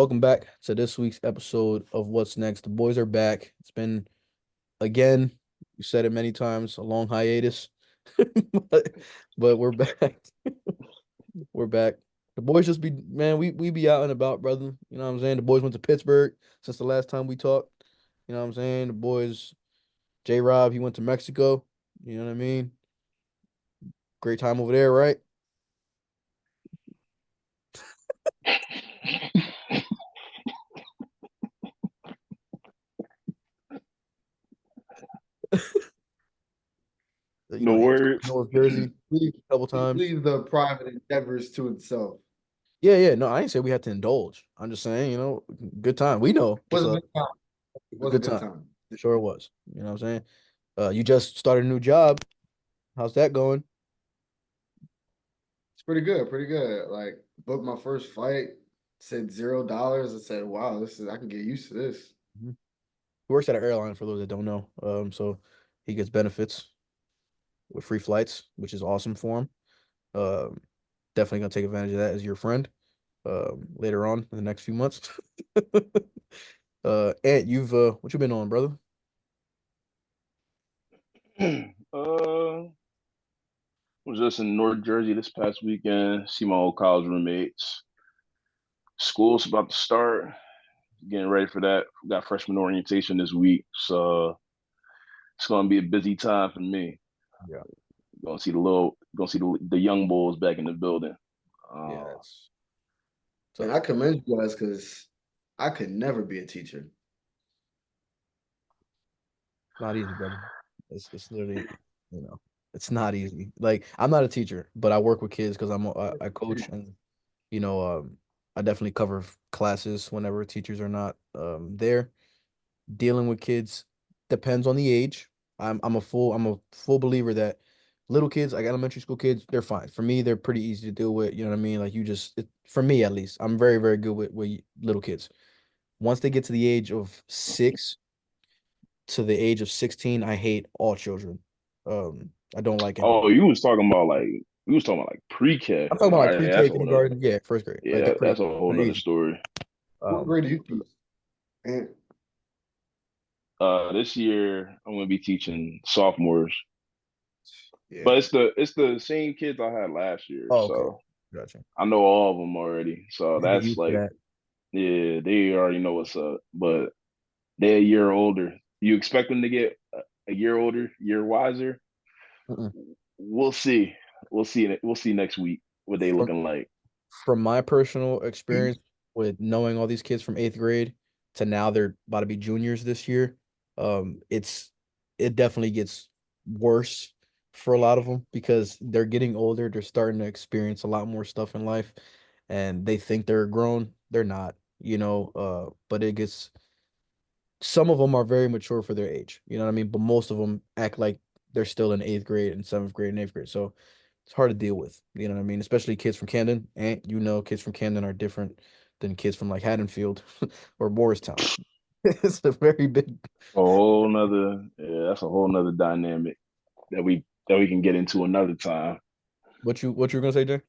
Welcome back to this week's episode of What's Next. The boys are back. It's been, again, you said it many times, a long hiatus, but, but we're back. We're back. The boys just be, man, we be out and about, brother. You know what I'm saying? The boys went to Pittsburgh since the last time we talked. You know what I'm saying? The boys, J Rob, he went to Mexico. You know what I mean? Great time over there, right? You The know, hit words. North Jersey Leave, a couple times. leave the private endeavors to itself. Yeah, yeah. No, I didn't say we had to indulge. I'm just saying, good time. We know Was it's a a good time. It was a good good time. time. Sure it was. You know what I'm saying? You just started a new job. How's that going? It's pretty good, pretty good. Like booked my first flight, said $0. I said, wow, this is I can get used to this. Mhm. He works at an airline for those that don't know. So he gets benefits with free flights, which is awesome for him. Um, Definitely gonna take advantage of that as your friend later on in the next few months. Ant, you've what you been on, brother? Was just in North Jersey this past weekend. See my old college roommates. School's about to start. Getting ready for that. We got freshman orientation this week, so it's gonna be a busy time for me. Yeah, Gonna see the young bulls back in the building. yeah, Uh, it's And tough. I commend you guys because I could never be a teacher. Not easy, brother. It's literally, you know, it's not easy. Like I'm not a teacher, but I work with kids because I coach and I definitely cover classes whenever teachers are not there. Dealing with kids depends on the age. I'm a full believer that little kids, like elementary school kids, they're fine. For me, they're pretty easy to deal with. You know what I mean? Like for me at least, I'm very, very good with little kids. Once they get to the age of 6 to the age of 16, I hate all children. I don't like any. oh, you was talking about like pre-K. I'm talking about All like right, that's pre-K, a whole nother. kindergarten, yeah, first grade. Like they're Yeah, pretty, that's a whole pretty nother easy. story. What Um, grade do you teach? And This year I'm gonna be teaching sophomores. yeah, But it's the same kids I had last year, oh, okay, so gotcha. I know all of them already. So You get that's used to like, that. yeah, they already know what's up. But they're a year older. You expect them to get a year older, year wiser? Mm-mm. We'll see. We'll see. We'll see next week what they From looking like. from my personal experience with knowing all these kids from eighth grade to now they're about to be juniors this year, um, it's it definitely gets worse for a lot of them because they're getting older. They're starting to experience a lot more stuff in life, and they think they're grown. They're not, but it gets some of them are very mature for their age. You know what I mean? But most of them act like they're still in eighth grade and seventh grade and eighth grade. So it's hard to deal with. You know what I mean? Especially kids from Camden. And kids from Camden are different than kids from like Haddonfield or Morristown. It's a very big. A whole nother, yeah, that's a whole nother dynamic that we can get into another time. What you gonna say, Jay?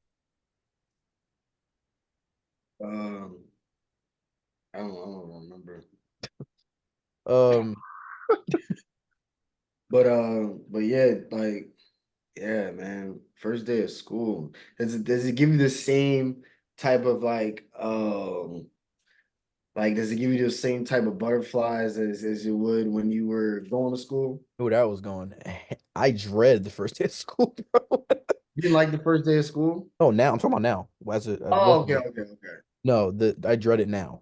um, I don't remember. Um, But yeah, like yeah, man. First day of school. Does it give you the same type of like does it give you the same type of butterflies as it would when you were going to school? who that was going. I dread the first day of school, bro. You didn't like the first day of school? Oh, now I'm talking about now. As Oh, walking okay, back. okay, okay. No, the I dread it now.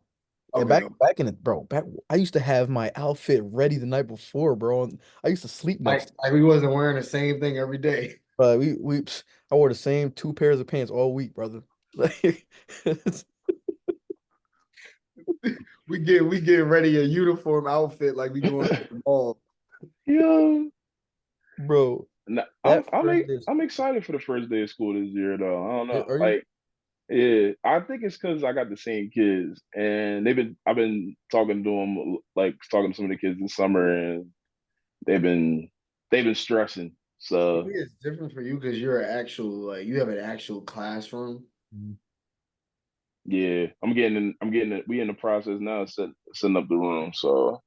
Yeah, Okay. back in it, bro. Back I used to have my outfit ready the night before, bro. And I used to sleep Like next. like we wasn't wearing the same thing every day. We I wore the same two pairs of pants all week, brother. Like, We get ready a uniform outfit like we going to the mall. Yeah. bro, No, I'm that I'm first e- day of I'm school, excited for the first day of school this year though. I don't know. are you? Like, yeah, I think it's because I got the same kids, and I've been talking to them, like talking to some of the kids this summer, and they've been they've been stressing. Maybe So it's different for you because you're an actual like you have an actual classroom. Mhm. Yeah, we in the process now of setting up the room. So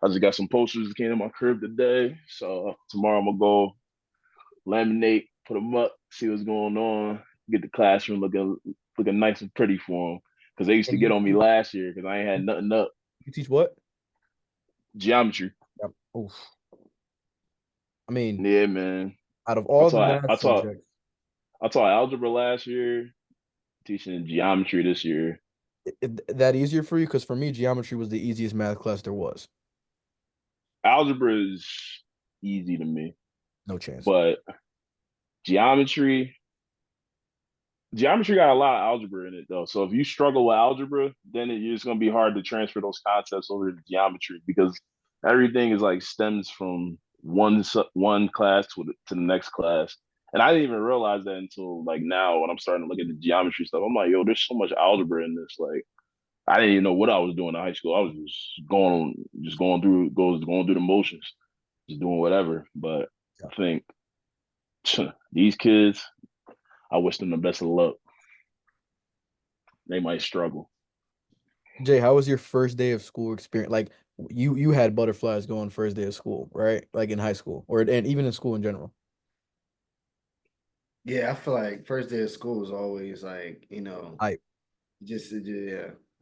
I just got some posters that came to my crib today. So tomorrow I'm gonna go laminate, put them up, see what's going on, get the classroom looking nice and pretty for them. Because they used to And get on me last year because I ain't had nothing up. you teach what? Geometry. Yep. Oof. I mean, Yeah, man. out of I all the taught math I taught subjects, I taught algebra last year, teaching geometry this year. that easier for you? Because for me, geometry was the easiest math class there was. Algebra is easy to me, No chance. but geometry geometry got a lot of algebra in it though. So if you struggle with algebra, then it's gonna be hard to transfer those concepts over to geometry because everything is like stems from one class to the next class. And I didn't even realize that until like now when I'm starting to look at the geometry stuff. I'm like, yo, there's so much algebra in this. Like I didn't even know what I was doing in high school. I was going through the motions, just doing whatever. But Yeah. I think these kids, I wish them the best of luck. They might struggle. Jay, how was your first day of school experience? Like you had butterflies going first day of school, right? Like in high school or and even in school in general. Yeah, I feel like first day of school is always like, I yeah,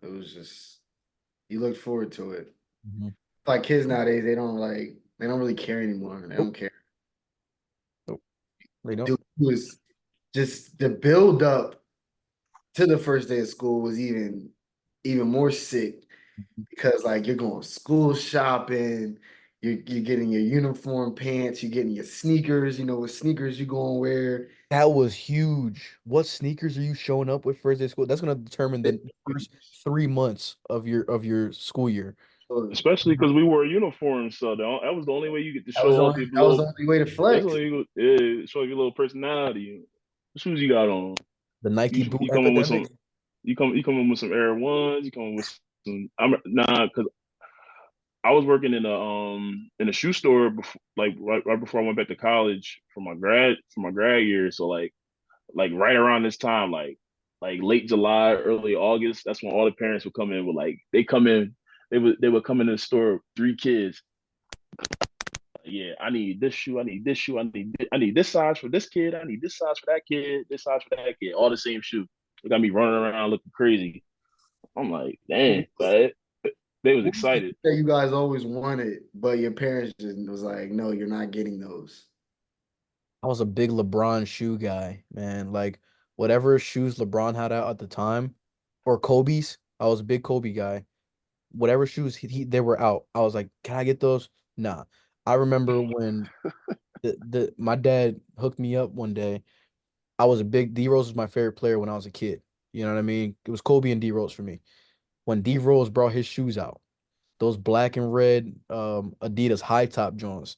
it was just you looked forward to it. Mhm. Like kids nowadays, they don't really care anymore. They Nope, don't care. nope, they don't. Dude, it was just the build up to the first day of school was even more sick because like you're going school shopping, you're getting your uniform pants, you're getting your sneakers, what sneakers you gonna wear. That was huge. What sneakers are you showing up with first day of school? That's gonna determine the first 3 months of your school year. So Especially because we wore uniforms, so that was the only way you get to that was the show off only your that was little. the only way to That's the flex. only way you show your little personality. What shoes you got on? The Nike You boot you coming with epidemic. some? You coming with some Air Ones? You coming with some? I'm nah, because I was working in a shoe store before, like right before I went back to college for my grad year. So like right around this time, like late July, early August, that's when all the parents would come in with like they would come in the store, three kids. Yeah, I need this shoe, I need this shoe, I need this size for this kid, I need this size for that kid, this size for that kid, all the same shoe. They got me running around looking crazy. I'm like, dang, but they was What was the excited. shoe that you guys always wanted, but your parents just was like, no, you're not getting those. I was a big LeBron shoe guy, man. Like whatever shoes LeBron had out at the time, or Kobe's, I was a big Kobe guy. Whatever shoes they were out, I was like, can I get those? Nah. I remember when the my dad hooked me up one day. I was a big D Rose was my favorite player when I was a kid. You know what I mean? It was Kobe and D Rose for me. When D Rose brought his shoes out, those black and red Adidas high top joints.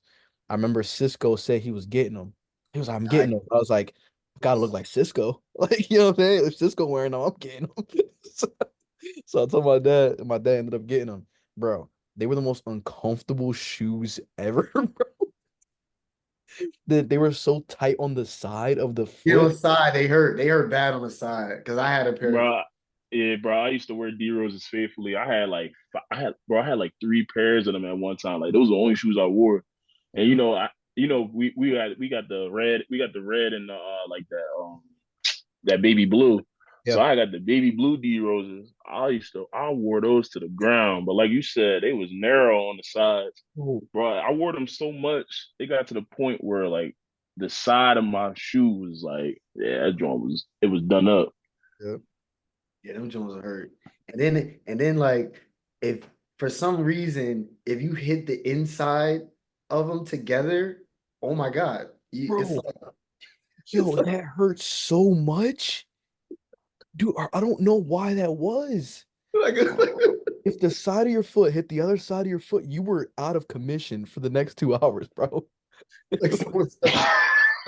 I remember Cisco said he was getting them. He was like, I'm getting them. I was like, gotta look like Cisco. Like, you know what I'm saying? If Cisco wearing them, I'm getting them. So I told my dad, and my dad ended up getting them. Bro, they were the most uncomfortable shoes ever, bro. They were so tight on the side of the On foot. the side, they hurt. They hurt bad on the side because I had a pair of. Bro, yeah, bro. I used to wear D Roses faithfully. I had like three pairs of them at one time. Like those were the only shoes I wore. And Mhm. we got the red and like that baby blue. So Yeah. I got the baby blue D Roses. I wore those to the ground. But like you said, they was narrow on the sides. Oh, Bro, I wore them so much, it got to the point where like the side of my shoe was like, yeah, that joint was it was done up. yeah. Yeah, them Jones are hurt. And then like if for some reason if you hit the inside of them together, oh my God, it's Bro, like it's yo, that hurts so much. Dude, I don't know why that was. like, If the side of your foot hit the other side of your foot, you were out of commission for the next 2 hours, bro. like someone stuck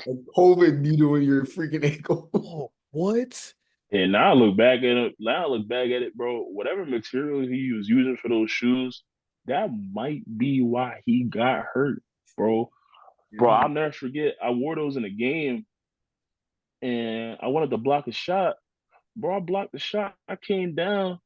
a COVID needle in your freaking ankle. Oh, what? And now I look back at it. Now I look back at it, bro. Whatever material he was using for those shoes, that might be why he got hurt, bro. Bro, Yeah. I'll never forget. I wore those in a game, and I wanted to block a shot, bro, I blocked the shot. I came down.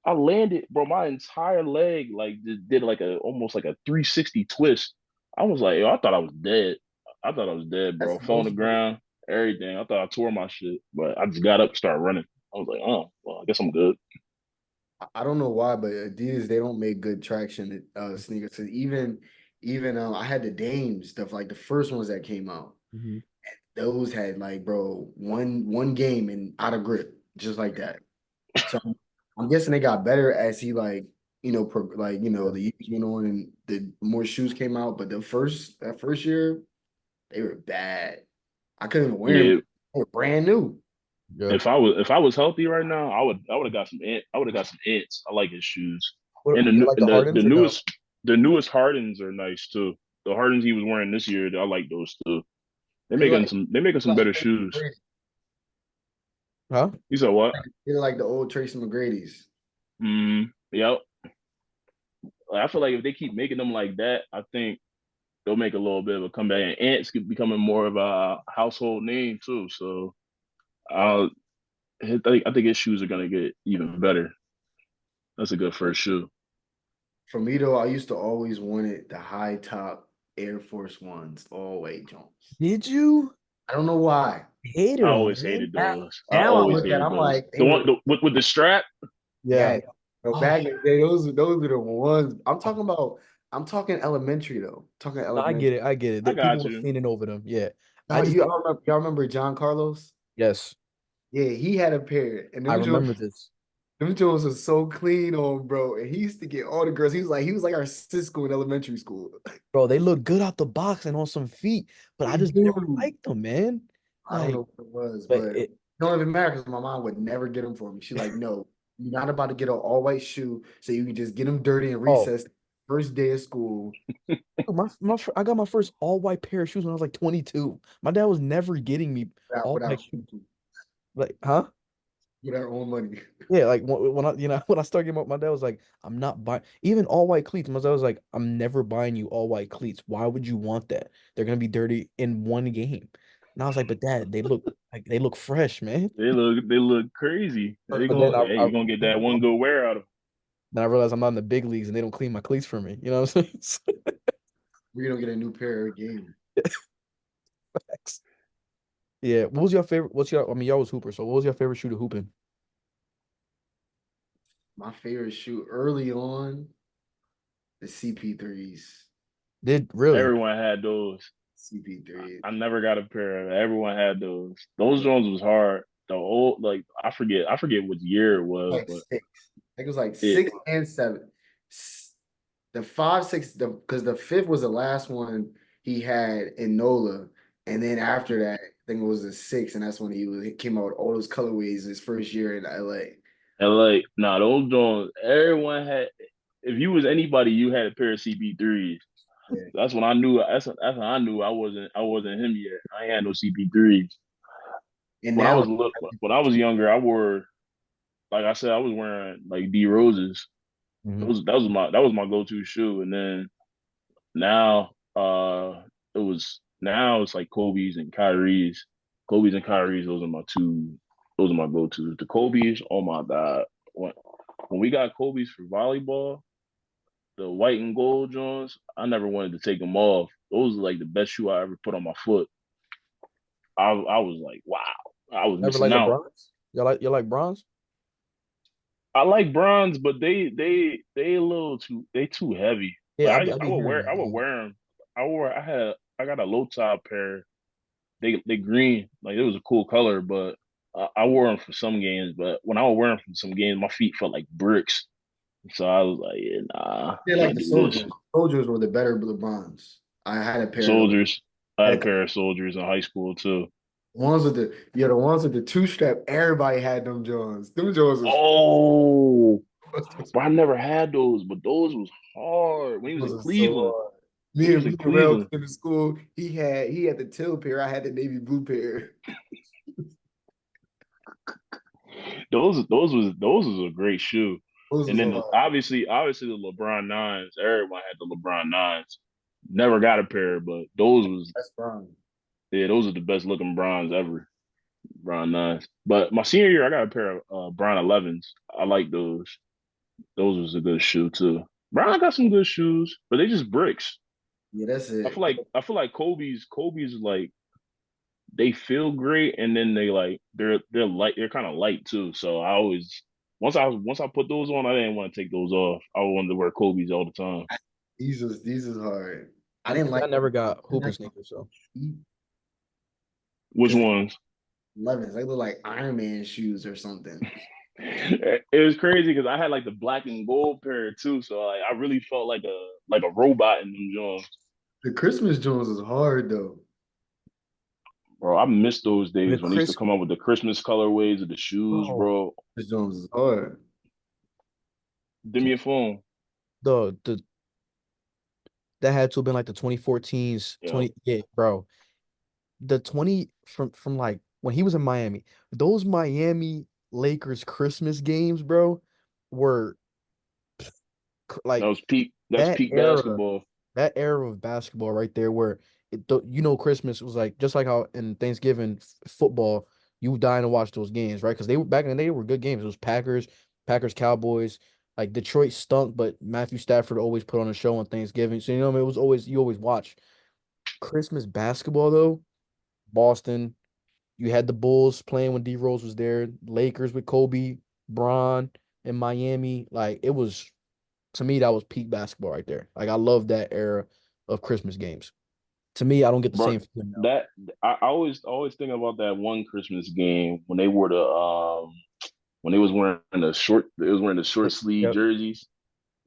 I landed, bro. My entire leg like did like a almost like a 360 twist. I was like, yo, I thought I was dead. I thought I was dead, bro. That's Fell on most the of it. ground, everything. I thought I tore my shit, but I just got up, started running. I was like, oh, well, I guess I'm good. I don't know why, but Adidas they don't make good traction sneakers. So even I had the Dames stuff like the first ones that came out. Hmm. Those had like bro one game and out of grip just like that. So I'm guessing they got better as he like like Yeah. the years went on and the more shoes came out. But that first year they were bad. I couldn't even wear them. Yeah, They were brand new. Yeah. if I was healthy right now, I would have got some I would have got some ants. I like his shoes, and What you like the the Hardens or no? newest Hardens are nice too. The Hardens he was wearing this year, I like those too. They like They making some better shoes. Huh? You said what? they're like the old Tracy McGrady's. Yep. I feel like if they keep making them like that, I think they'll make a little bit of a comeback. And ants keep becoming more of a household name too. So I I think his shoes are gonna get even better. That's a good first shoe. For me though, I used to always wanted the high top Air Force Ones, all white Jones. Did you? I don't know why. I Hated them, always man. hated Now, those. I now I always look at hated I'm those. like they The one were with the strap. Yeah. yeah. But Oh, back in the day, those are the ones I'm talking elementary though. Talking I elementary. get it. I get it. I That people got were you. fiending over them. Yeah. I Y'all, just y'all remember John Carlos? yes, Yeah, he had a pair, and I remember this. them Jones was so clean on, bro. And he used to get all the girls. He was like our Cisco in elementary school. Bro, they look good out the box and on some feet, but I They just never do. liked them, man. I don't Like, know what it was, but but it it don't even matter because my mom would never get them for me. She's like, no, you're not about to get an all white shoe, so you can just get them dirty in oh, recess. First day of school, dude, I got my first all white pair of shoes when I was like 22. My dad was never getting me all white without shoes. Like, huh? with our own money. Yeah, like when I when I started getting my dad was like, I'm not buying even all white cleats. My dad was like, I'm never buying you all white cleats. Why would you want that? They're gonna be dirty in one game. And I was like, but dad, they look fresh, man. They look crazy. They But then going hey, you gonna get that one good wear out of then I realized I'm not in the big leagues and they don't clean my cleats for me. You know what I'm saying? We're gonna get a new pair of game. Facts. Yeah. What was your favorite? What's your? I mean, y'all was hooper. So what was your favorite shoe to hoop in? My favorite shoe early on, the CP3s. Did really? Everyone had those. CP3s. I never got a pair of it. Everyone had those. Those Jones was hard. The old like I forget what year it was, Like but six. I think it was like it 6 and 7. The 5, 6, because the fifth was the last one he had in NOLA, and then after that, I think it was the six, and that's when he came out with all those colorways his first year in LA. and like nah those Jones everyone had if you was anybody you had a pair of CP3s. Yeah. That's when I knew that's when I knew I wasn't him yet. I ain't had no CP3s. And When I now, was when I was younger, I wore like I said, I was wearing like D Roses. Hmm. That was my go to shoe. And then now now it's like Kobe's and Kyrie's. Kobe's and Kyrie's, those are my go tos. The Kobe's, oh my God. When, when we got Kobe's for volleyball, the white and gold Jones, I never wanted to take them off. Those are like the best shoe I ever put on my foot. I was like, wow, I was Never missing like a out. bronze? You like bronze? I like bronze, but they a little too heavy. Like Yeah, I be hearing that. I would Yeah. wear them. I got a low top pair. They green like it was a cool color, but I wore them for some games. But when I would wear them for some games, my feet felt like bricks. So I was like, yeah, nah, they're like can't the do this. soldiers. Soldiers were the better LeBrons. I had a pair of those. Soldiers. I had Had a a pair of soldiers in high school too. ones with the ones with the two strap. Everybody had them Jones. Them Jones Oh, was but I never had those. But those was hard when he was those in are so Cleveland. hard. When he was Me in and Rel Cleveland. came to school. He had the teal pair. I had the navy blue pair. Those was a great shoe. Those And was then hard. obviously the LeBron nines. Everyone had the LeBron nines. Never got a pair, but those was That's fine. yeah, those are the best looking bronze ever. Brown nines. But my senior year, I got a pair of Brown 11s. I like those. Those was a good shoe too. Brown got some good shoes, but they just bricks. Yeah, that's I it. feel like I feel like Kobe's like they feel great and then they like they're light they're kind of light too. So I always once I put those on, I didn't want to take those off. I wanted to wear Kobe's all the time. These was hard. I didn't I like never got I didn't hooping like sneakers, so Which because ones? 11s, they look like Iron Man shoes or something. It was crazy because I had like the black and gold pair too, so like I really felt like a robot in them Jones. The Christmas Jones is hard though. Bro, I miss those the days when they used to crisp, come up with the Christmas colorways of the shoes, bro. bro. Christmas Jones is hard. Give me a phone. The that had to have been like the 2014s, Yeah, 20, yeah, bro. The 20 from like when he was in Miami, those Miami Lakers Christmas games, bro, were that like was peak. That's that peak era, basketball. that era of basketball right there, where Christmas was like just like how in Thanksgiving football, you dying to watch those games, right? Because they were back in the day, they were good games. It was Packers, Cowboys. Like Detroit stunk, but Matthew Stafford always put on a show on Thanksgiving. So you know, what I mean, it was always you always watch Christmas basketball though. Boston, you had the Bulls playing when D Rose was there, Lakers with Kobe, Bron in Miami. Like it was to me, that was peak basketball right there. Like I love that era of Christmas games. To me, I don't get the Bro, same feeling now. that I always think about that one Christmas game when they wore the when they was wearing the short sleeve Yep. jerseys.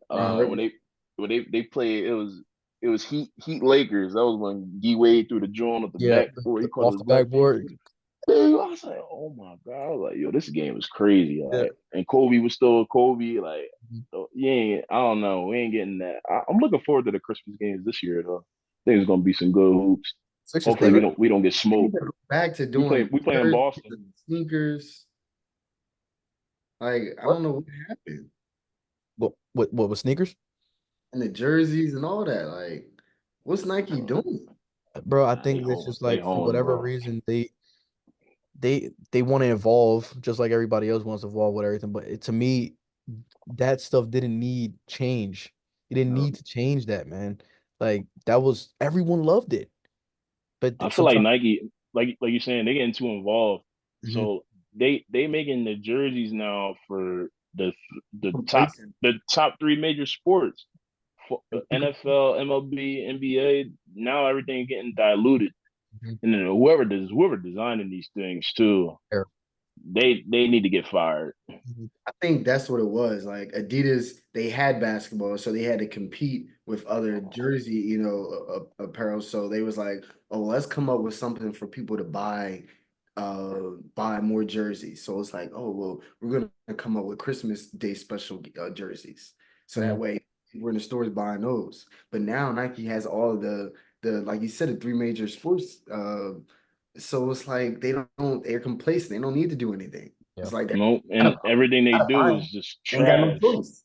Ron Rivers. When they played it was Heat Lakers. That was when D Wade threw the joint at the Yeah, back where he caught off his the back. backboard. Dude, I was like, oh my God. I was like, yo, this game is crazy. Yeah. Like, and Kobe was still Kobe. Like, Mhm. you ain't, I don't know. We ain't getting that. I'm looking forward to the Christmas games this year, though. I think it's gonna be some good hoops. Sixers Hopefully play, right? we don't get They need smoked. to go back to doing We play in jerseys Boston. and sneakers. Like I What? don't know what happened. What with sneakers? And the jerseys and all that. Like, what's Nike doing? Bro, I Nah, think it's just they like for hoeing, whatever bro. reason they want to evolve just like everybody else wants to evolve with everything. But to me, that stuff didn't need change. You didn't No, need to change that, man. Like that was everyone loved it. But I feel like sometimes Nike, like you're saying, they getting too involved. Mhm. So they making the jerseys now for the top complacent. the top three major sports. They're too NFL, MLB, NBA. Now everything getting diluted, Mhm. and then whoever designing these things too, Fair. they need to get fired. Mhm. I think that's what it was. Like Adidas, they had basketball, so they had to compete with other jersey, apparel. So they was like, "Oh, let's come up with something for people to buy more jerseys." So it's like, "Oh, well, we're gonna come up with Christmas Day special jerseys." So that Mhm. way, we're in the stores buying those. But now Nike has all of the like you said, the three major sports. So it's like they're complacent. They don't need to do anything. Yeah. It's like No, and everything they gotta do buy is 'em. just Ain't got no trash. choice.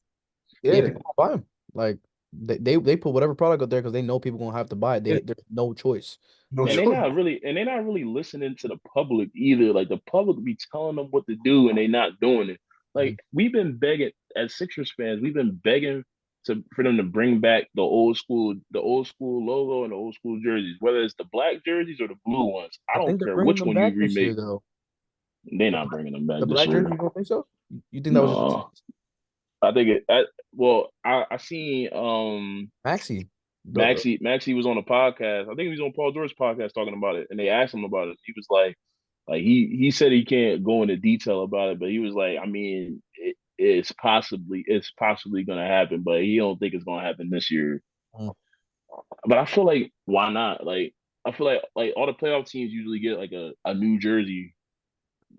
Yeah, Yeah. people gonna buy them. Like they put whatever product out there because they know people gonna have to buy it. Yeah. There's no choice. No And choice. they're not really listening to the public either. Like the public be telling them what to do and they not doing it. Mhm. Like we've been begging as Sixers fans, we've been begging for them to bring back the old school logo and the old school jerseys, whether it's the black jerseys or the blue ones. I I don't think they're care bringing which them one you back this year remake. though. They're The not black, bringing them back the this black jersey, year. you don't think so? You think that was just No, I think it. Well, I seen Maxi? Maxie was on a podcast. I think he was on Paul George's podcast talking about it, and they asked him about it. He was like he said he can't go into detail about it, but he was like, I mean, it's possibly gonna happen, but he don't think it's gonna happen this year. Mm. But I feel like why not? Like I feel like all the playoff teams usually get like a new jersey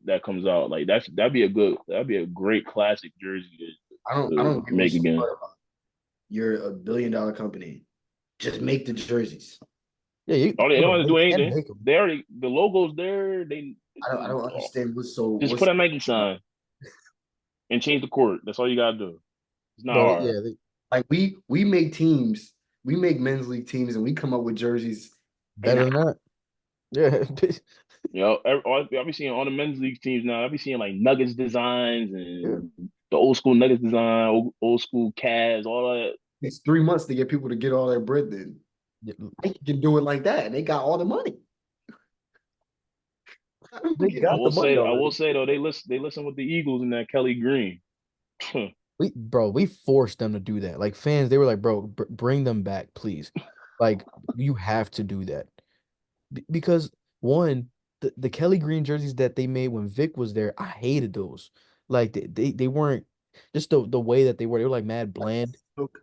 that comes out. Like that'd be a great classic jersey I don't to get make what's so again. hard about it. You're $1 billion company. Just make the jerseys. Yeah, Oh, they don't bro, have to they do can anything. make them. They already the logo's there. I don't understand Just what's put a Nike sign and change the court. That's all you gotta do. It's not Bro, hard. yeah, like we make teams, we make men's league teams, and we come up with jerseys, and better than that. Yeah. I be seeing all the men's league teams now. I be seeing like Nuggets designs Yeah. and the old school Nuggets design, old school Cavs, all that. It's 3 months to get people to get all their bread then. They can do it like that, and they got all the money. How do people They get I got all the will money say, I will already. say though, they listen with the Eagles and that Kelly Green. We forced them to do that. Like fans, they were like, bro, bring them back, please. Like you have to do that because one, the Kelly Green jerseys that they made when Vic was there, I hated those. Like they weren't just the way that they were. They were like mad bland.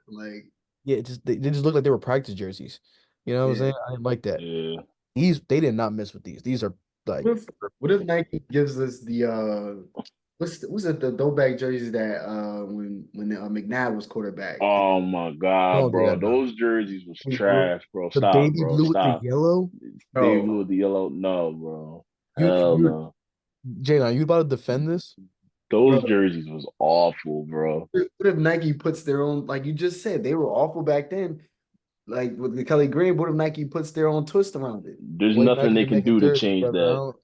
like Yeah, it just they just looked like they were practice jerseys. You know what I'm yeah. saying? I didn't like that. Yeah. These they did not mess with these. These are like What if Nike gives us the what's it the throwback jerseys that when McNabb was quarterback? Oh my God, don't do bro. that now. Those jerseys was Baby blue. trash, bro. The Stop, baby bro. blue with the Stop. yellow. Baby Bro, blue with the yellow. No, bro. Hell you no. Jalen, are you about to defend this? Those bro. jerseys was awful, bro. What if Nike puts their own like you just said they were awful back then? Like with the Kelly Green, what if Nike puts their own twist around it? There's Wait, nothing Nike they be can making do to jerseys, change brother. I that. don't.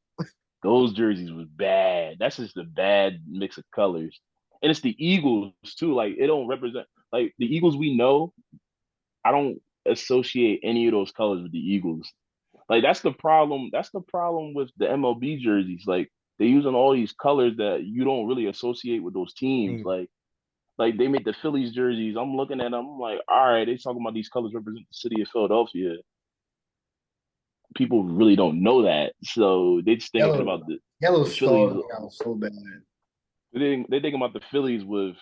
Those jerseys was bad. That's just a bad mix of colors. And it's the Eagles too. Like it don't represent like the Eagles we know. I don't associate any of those colors with the Eagles. Like that's the problem. That's the problem with the MLB jerseys. Like they're using all these colors that you don't really associate with those teams. Like they make the Phillies jerseys. I'm looking at them. I'm like, all right, they talking about these colors represent the city of Philadelphia. People really don't know that, so they just thinking Yellow, about yellow the Phillies. stalled me out so bad. They think about the Phillies with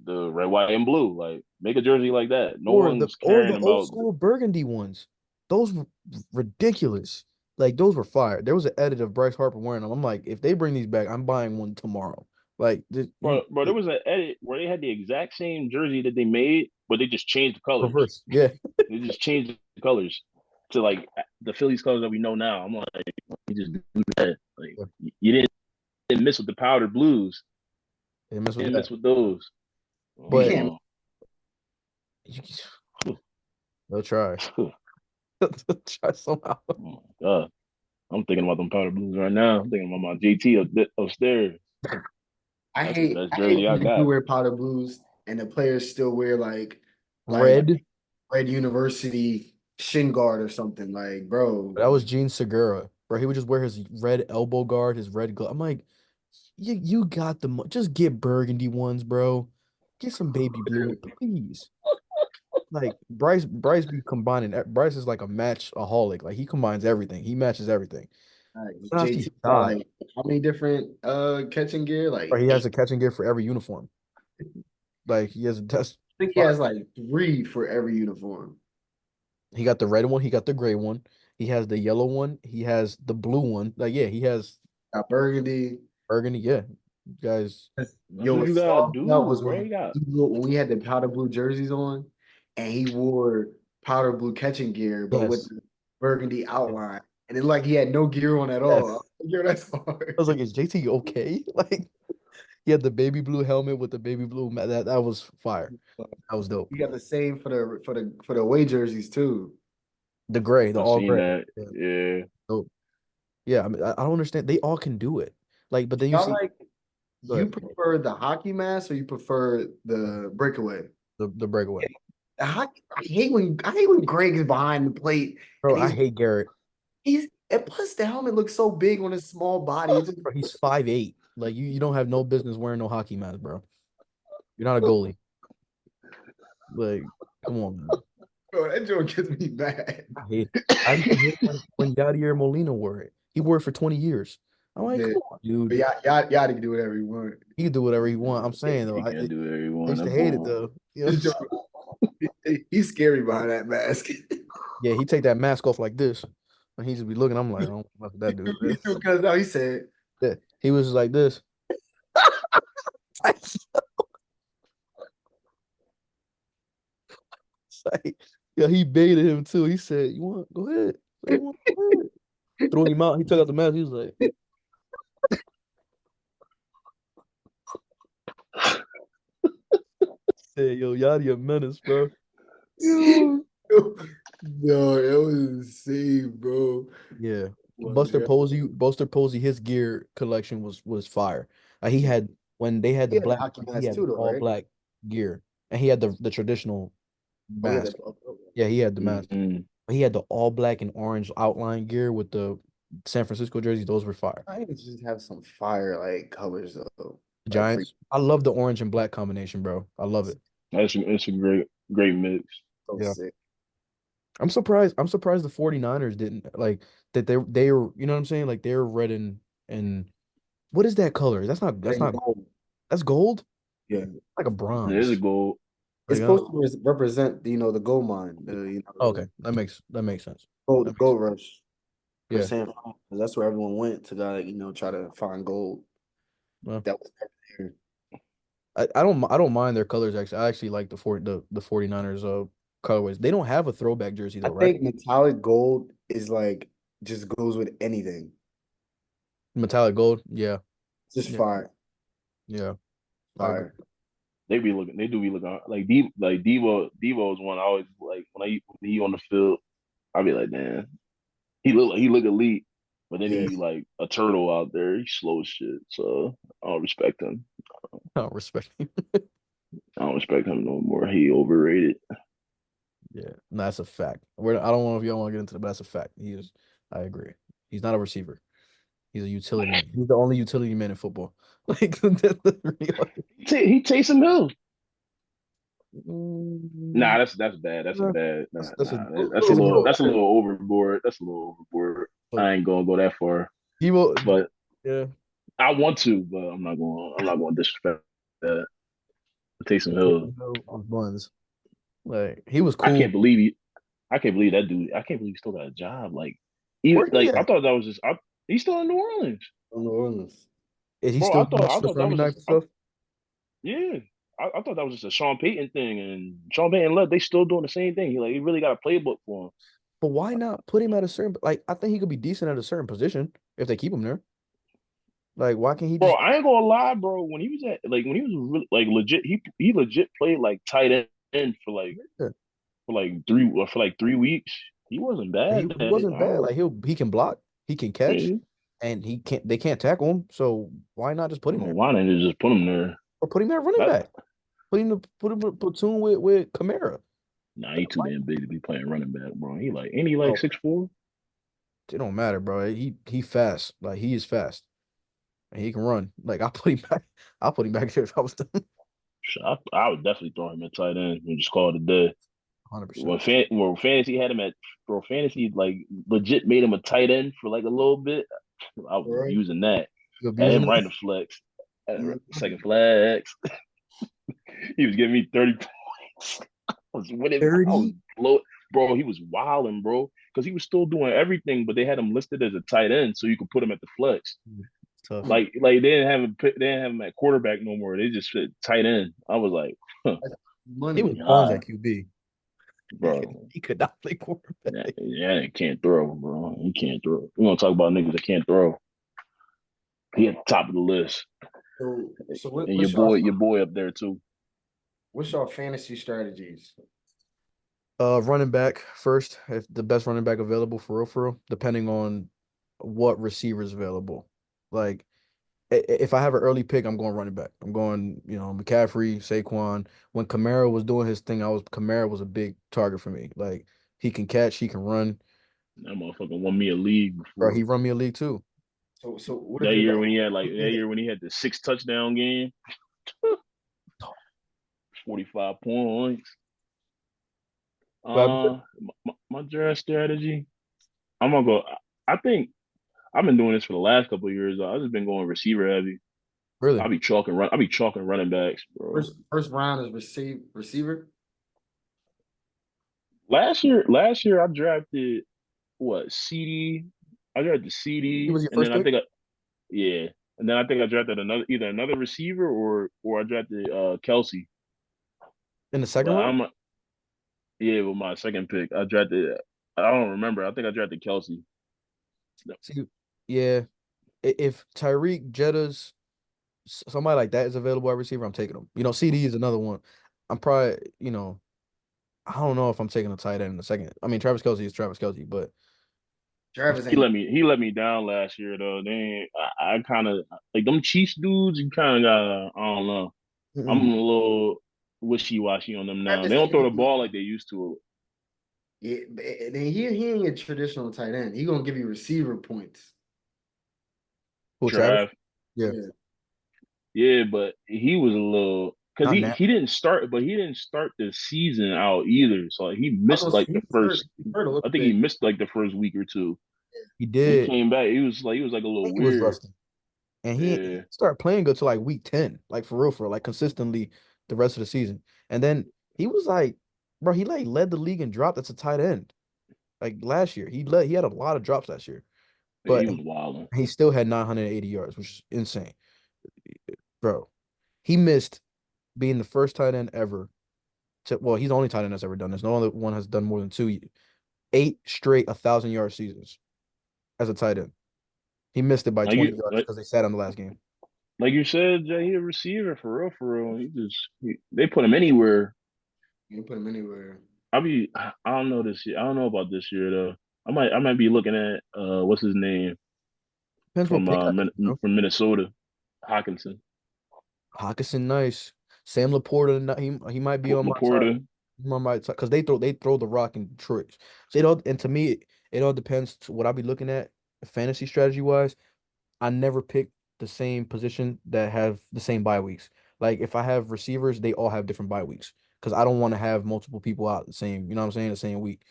the red, white, and blue. Like make a jersey like that. No Or the one's or the caring old about. school burgundy ones. Those were ridiculous. Like those were fire. There was an edit of Bryce Harper wearing them. I'm like, if they bring these back, I'm buying one tomorrow. Like you Bro, there was an edit where they had the exact same jersey that they made, but they just changed the colors. reverse. Yeah. They just changed the colors to like the Phillies colors that we know now. I'm like, you just do that. Like you didn't miss with the powder blues. They mess You with didn't that. miss with those. You But can't. Oh you, they'll try. They'll try somehow. my God. I'm thinking about them powder blues right now. I'm thinking about my JT upstairs. That's the best I hate jersey I when they do got. wear powder blues and the players still wear like Red. Red University shin guard or something. Like, bro, That was Gene Segura, bro. He would just wear his red elbow guard, his red glove. I'm like, you got the just get burgundy ones, bro. Get some baby blue one, please. Like Bryce be combining. Bryce is like a match aholic. Like he combines everything. He matches everything. When I see JT got style, like how many different catching gear? or Like he has eight. a catching gear for every uniform. Like he has that's I think he fire. has like three for every uniform. He got the red one. He got the gray one. He has the yellow one. He has the blue one. Like yeah, he has Got burgundy. burgundy. Yeah, you guys. That's Yo, what what you gotta saw me out do, was bro. You got when we had the powder blue jerseys on, and he wore powder blue catching gear, but with Yes. the burgundy outline, and then like he had no gear on at all. Yes. Yo, that's I hard. was like, is JT okay? Like he had the baby blue helmet with the baby blue. That was fire. That was dope. He got the same for the away jerseys too. The gray, the I all seen gray. that. Yeah. Yeah. Dope. Yeah, I mean, I don't understand. They all can do it. Like, but then you Y'all see like the you prefer the hockey mask or you prefer the breakaway? the breakaway. The hockey, I hate when Greg is behind the plate and Bro, I hate Garrett. he's and plus the helmet looks so big on his small body. It just Bro, he's 5'8". Like you don't have no business wearing no hockey mask, bro. You're not a goalie. Like, come on, man. bro, that joke gets me mad. I hate. I used to hate when Yadier Molina wore it. He wore it for 20 years. I'm like, Yeah. come on, But dude. y'all can do whatever you want. He can do whatever he want. I'm saying though, You can't do whatever you I want. used to That hate it bull. though. You know what I'm This saying? joke, he's scary behind that mask. Yeah, he take that mask off like this, and he just be looking. I'm like, I don't know what that dude He is. still cuts out. He said, Yeah, he was just like this. It's like, yeah, he baited him too. He said, "You want? Go ahead. Say you want? Go ahead." Threw him out. He took out the mask. He was like, "Say, yo, Yachty a menace, bro." yo, no, that was insane, bro. Yeah. Buster Posey, his gear collection was fire. He Yeah. had when they had the He had the black, hockey he mask had too, though, all right? black gear, and he had the traditional Oh yeah, mask. Yeah, he had the mask. Mm-hmm. But he had the all black and orange outline gear with the San Francisco jerseys. Those were fire. Giants just have some fire like colors though. The Like for Giants, I love the orange and black combination, bro. I love it. That's a great mix. so Yeah. sick. I'm surprised the 49ers didn't like that they were, you know what I'm saying? Like they're red and what is that color? That's And not gold. that's gold? Yeah. Like a There's a bronze. goal. It's Like supposed to represent, the gold mine, okay, that makes sense. That makes gold rush for yeah. San Fran. 'Cause that's where everyone went to try to find gold. Well, That was never there. I don't mind their colors actually. I actually like the 49ers colorways. They don't have a throwback jersey I though, right? think metallic gold is like just goes with anything. Metallic gold. Yeah. Just Yeah. fire, Yeah. I agree. fire. They do be looking like Devo is one I always like when he on the field. I be like, man, he look elite, but then Yeah. he like a turtle out there. He's slow as shit. So I don't respect him. I don't respect him. I don't respect him no more. He overrated. Yeah. No, that's a fact. I don't know if y'all want to get into it, but that's a fact. I agree. He's not a receiver. He's a utility man. He's the only utility man in football. Like that's the He Taysom Hill. Mm, Nah, that's bad. That's a yeah, bad. that's a It's bro, That's a little overboard. That's a little overboard. so I ain't gonna go that far, he will but yeah. I want to, but I'm not going to disrespect that. Taysom Hill. Taysom Hill on buns. Like he was I cool. can't believe he. I can't believe that dude. I can't believe he still got a job. Like even Where he like I at? thought that was just. He's still in New Orleans, New Orleans. Is he bro. still doing I Swiss thought that Army was knife just. and stuff? Yeah. I thought that was just a Sean Payton thing, and Sean Payton left. They still doing the same thing. He really got a playbook for him. But why not put him at a certain like I think he could be decent at a certain position if they keep him there. Like why can't he Bro, just I ain't gonna lie, bro. When he was really, like legit, he legit played like tight end yeah. for like 3 weeks. He wasn't He bad at it. wasn't bad. Like he can block, he can catch, Yeah. and they can't tackle him. So why not just I put don't him know there? why they just put him there. Or put him at running That back. Put him in a platoon with Kamara. Nah, he too Why damn big to be playing running back, bro. Ain't he like bro, 6'4"? it don't matter, bro. He fast. Like he is fast. And he can run. Like I'll put him back. I'll put him back there if I was them. I would definitely throw him at tight end and just call it a day. 100%. When fantasy had him at bro, fantasy like legit made him a tight end for like a little bit. I was Right? abusing that. You Had abusing him right it? in the flex. Mhm. Second flex. He was giving me 30 points. I was winning. I was 30? blow. Bro, he was wilding, bro. Because he was still doing everything, but they had him listed as a tight end, so you could put him at the flex. It's tough. Like they didn't have him at quarterback no more. They just fit tight end. I was like, huh, That's He was money. buns at God, QB. bro. He could not play quarterback. Yeah, he can't throw, bro. He can't throw. We gonna talk about niggas that can't throw. He at the top of the list, So and your boy up there too. what's your fantasy strategies? Running back first, if the best running back available for real, depending on what receivers available. Like if I have an early pick, I'm going running back. I'm going, McCaffrey, Saquon. When Kamara was doing his thing, Kamara was a big target for me. Like he can catch, he can run. That motherfucker won me a league Bro, before he run me a league too. So what if that your year best when he had who did it? when he had the 6 touchdown game, 45 points. But My draft strategy. I'm gonna go. I think I've been doing this for the last couple of years. I've just been going receiver heavy. really, I'll be chalking running backs, bro. First round is receiver. Last year I drafted what CD. I drafted he CD, was your and first then I pick think yeah, and then I think I drafted either another receiver or I drafted Kelsey. in the second But round. yeah, with my second pick, I drafted. I don't remember. I think I drafted Kelsey. See, yeah, if Tyreek Jetta's somebody like that is available at receiver, I'm taking him. CD is another one. I'm probably, I don't know if I'm taking a tight end in the second. I mean, Travis Kelce is Travis Kelce, but Travis He ain't. let me down last year though. I kind of like them Chiefs dudes. You kind of got I don't know. I'm Mm-mm. a little wishy washy on them now. They Travis don't throw ain't. the ball like they used to. Yeah, and he ain't a traditional tight end. He gonna give you receiver points. Who, Travis? Trav, Yeah. Yeah, yeah, but he was a little because Not now. he didn't start, but he didn't start the season out either. So like, he I was missed gonna say like the first. he hurt a little I think he bit. missed like the first week or two. He And he did. came back. He was like a I little think he was weird. rusty. And he Yeah, started playing good to like week 10, like for real, like consistently the rest of the season. And then he was like, bro, he like led the league in drop that's a tight end. Like last year. He had a lot of drops last year. he But was wilding. he still had 980 yards, which is insane. Bro, he missed being the first tight end ever to, well, he's the only tight end that's ever done this. No other one has done more than two, 8 straight 1,000 yard seasons as a tight end. He missed it by Like 20 you yards because they sat on the last game. like you said, Jay, he a receiver for real, for real. They put him anywhere. You can put him anywhere. I don't know this year. I don't know about this year though. I might be looking at what's his name Depends what pick I get, From Minnesota, Hawkinson, Hawkinson, nice. Sam Laporta, he might be on my side. Laporta. He's on my side because they throw the rock in Detroit. So it all and to me it all depends to what I'll be looking at fantasy strategy wise. I never pick the same position that have the same bye weeks. Like if I have receivers, they all have different bye weeks because I don't want to have multiple people out the same. You know what I'm saying? The same week,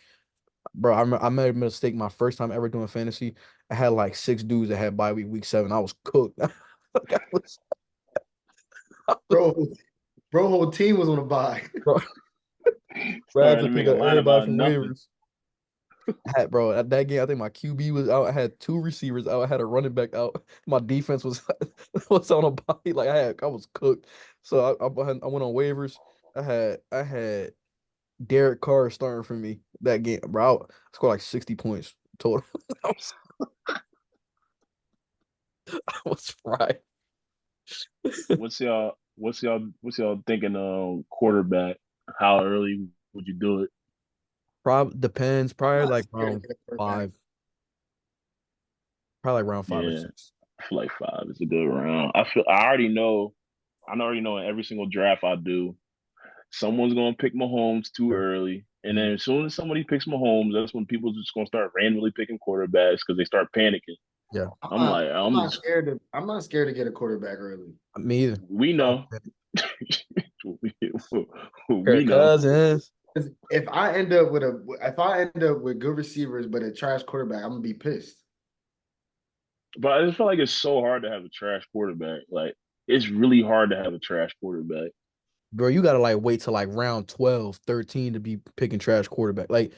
bro. I made a mistake my first time ever doing fantasy. I had like 6 dudes that had bye week 7. I was cooked. Like, Bro, bro, whole team was on a bye. bro, I had Started to to make pick a up lineup everybody out of from nothing. waivers. Bro, at that game, I think my QB was out. I had 2 receivers out. I had a running back out. My defense was was on a bye. Like I was cooked. So I went on waivers. I had Derek Carr starting for me that game, bro. I scored like 60 points total. I was, I was fried. What's y'all thinking? Quarterback. How early would you do it? Probably depends. I'm Probably not like scared to round get a quarterback. five. Probably like round 5 or Yeah, 6. I feel like five is a good round. I already know. I already know in every single draft I do, someone's gonna pick Mahomes too Yeah. early, and Mhm. then as soon as somebody picks Mahomes, that's when people just gonna start randomly picking quarterbacks because they start panicking. Yeah. I'm not scared to. I'm not scared to get a quarterback early. Me either. we know, we, we Kirk know, Cousins. 'Cause if I end up with good receivers but a trash quarterback, I'm gonna be pissed. but I just feel like it's so hard to have a trash quarterback. Like it's really hard to have a trash quarterback. Bro, you gotta like wait till like round 12, 13 to be picking trash quarterback. Like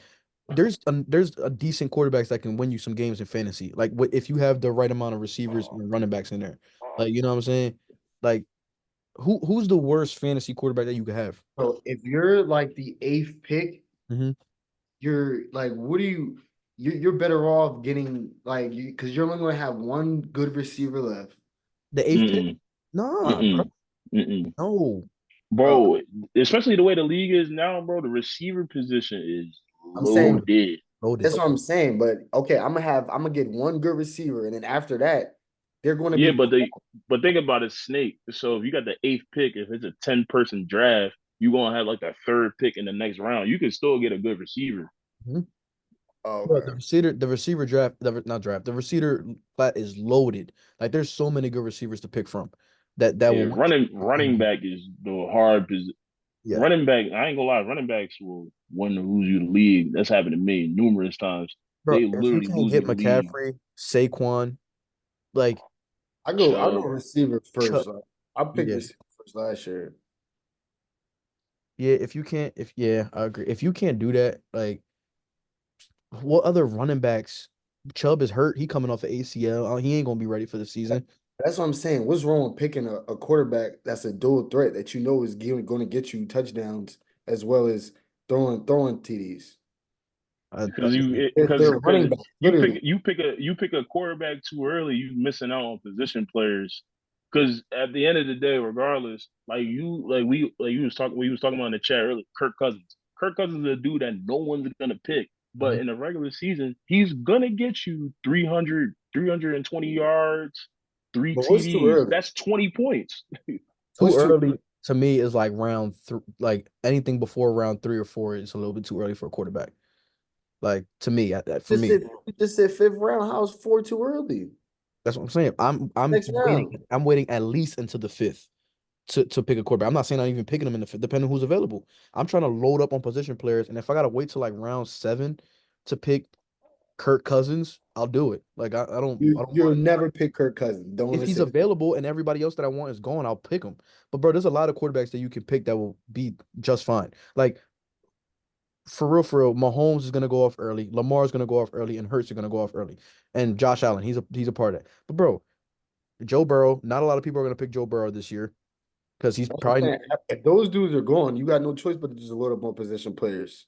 there's a decent quarterbacks that can win you some games in fantasy. Like if you have the right amount of receivers and running backs in there. Like you know what I'm saying? Like who's the worst fantasy quarterback that you could have? So if you're like the eighth pick, Hmm. you're like, what do you're better off getting like you because you're only gonna have one good receiver left. The eighth pick? Mm-mm, Nah, bro. mm-mm, mm-mm. No. Uh, Bro, especially the way the league is now, bro, the receiver position is I'm saying loaded. Loaded. that's what I'm saying. But okay, I'm gonna get one good receiver, and then after that, they're gonna Yeah, be but think about it, Snake. So if you got the eighth pick, if it's a 10-person draft, you're gonna have like the third pick in the next round. You can still get a good receiver. Mhm. Bro, okay. the receiver draft, not draft, the receiver plat is loaded. Like there's so many good receivers to pick from that will Yeah, win running you. back is the hard position. Yeah. Running back, I ain't gonna lie, running backs will win or lose you the league. That's happened to me numerous times. Bro, They if you literally can't lose you get the league. McCaffrey, Saquon, like I go Chubb. receiver Chuck, first. Like, I picked yeah. receiver first last year. Yeah, if you can't, if yeah, I agree. If you can't do that, like what other running backs? Chubb is hurt. He coming off the ACL. He ain't gonna be ready for the season. That's what I'm saying. What's wrong with picking a quarterback that's a dual threat that you know is going to get you touchdowns as well as throwing TDs? Because you They're running because back, literally. you pick a quarterback too early, you missing out on position players. Because at the end of the day, regardless, like we was talking about in the chat earlier, Kirk Cousins. Kirk Cousins is a dude that no one's gonna pick. But in the regular season, he's gonna get you 300, 320 yards, three But what's too TDs. early? That's 20 points. Too What's too early to me is like round th like anything before round 3 or 4 is a little bit too early for a quarterback. Like to me, for just me, said you just said fifth round. How's four too early? that's what I'm saying. I'm Next waiting. round. I'm waiting at least until the fifth to pick a quarterback. I'm not saying I'm even picking them in the fifth, depending on who's available. I'm trying to load up on position players, and if I gotta wait till like round 7 to pick Kirk Cousins, I'll do it. Like I don't You'll mind. never pick Kirk Cousins. Don't If he's listen. available and everybody else that I want is gone, I'll pick him. But bro, there's a lot of quarterbacks that you can pick that will be just fine. Like for real, Mahomes is gonna go off early, Lamar is gonna go off early, and Hurts are gonna go off early, and Josh Allen, he's a part of that. But bro, Joe Burrow, not a lot of people are gonna pick Joe Burrow this year because he's That's what I'm probably saying. If those dudes are gone, you got no choice but to just load up on position players.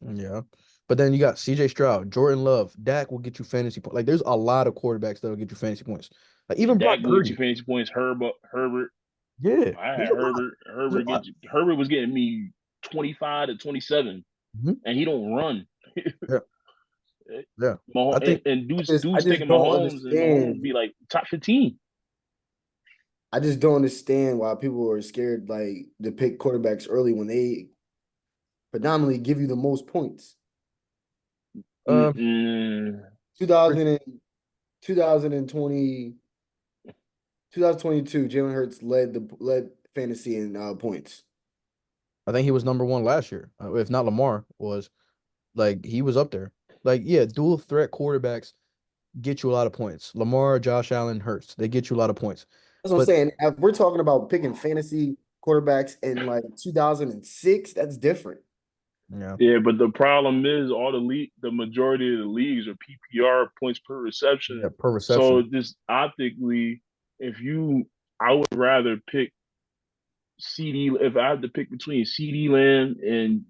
yeah. But then you got CJ Stroud, Jordan Love, Dak will get you fantasy points. Like there's a lot of quarterbacks that'll get you fantasy points. Like even Brock Dak will get you Purdy. fantasy points. Herbert. Yeah, I there's had a lot. Herbert. There's a lot. Herbert was getting me 25 to 27, Mhm. and he don't run. Yeah, yeah. I think And I dudes just taking don't Mahomes understand. be like top 15. I just don't understand why people are scared like to pick quarterbacks early when they predominantly give you the most points. um 2000 and 2020, 2022, Jalen Hurts led fantasy in points. I think he was number one last year. If not Lamar was like he was up there. Like yeah, dual threat quarterbacks get you a lot of points. Lamar, Josh Allen, Hurts, they get you a lot of points. That's what I'm But saying. If we're talking about picking fantasy quarterbacks in like 2006, that's different. yeah, Yeah, but the problem is the majority of the leagues are PPR points per yeah, reception. per So reception. just optically, if you, I would rather pick CD. If I had to pick between CD Lamb and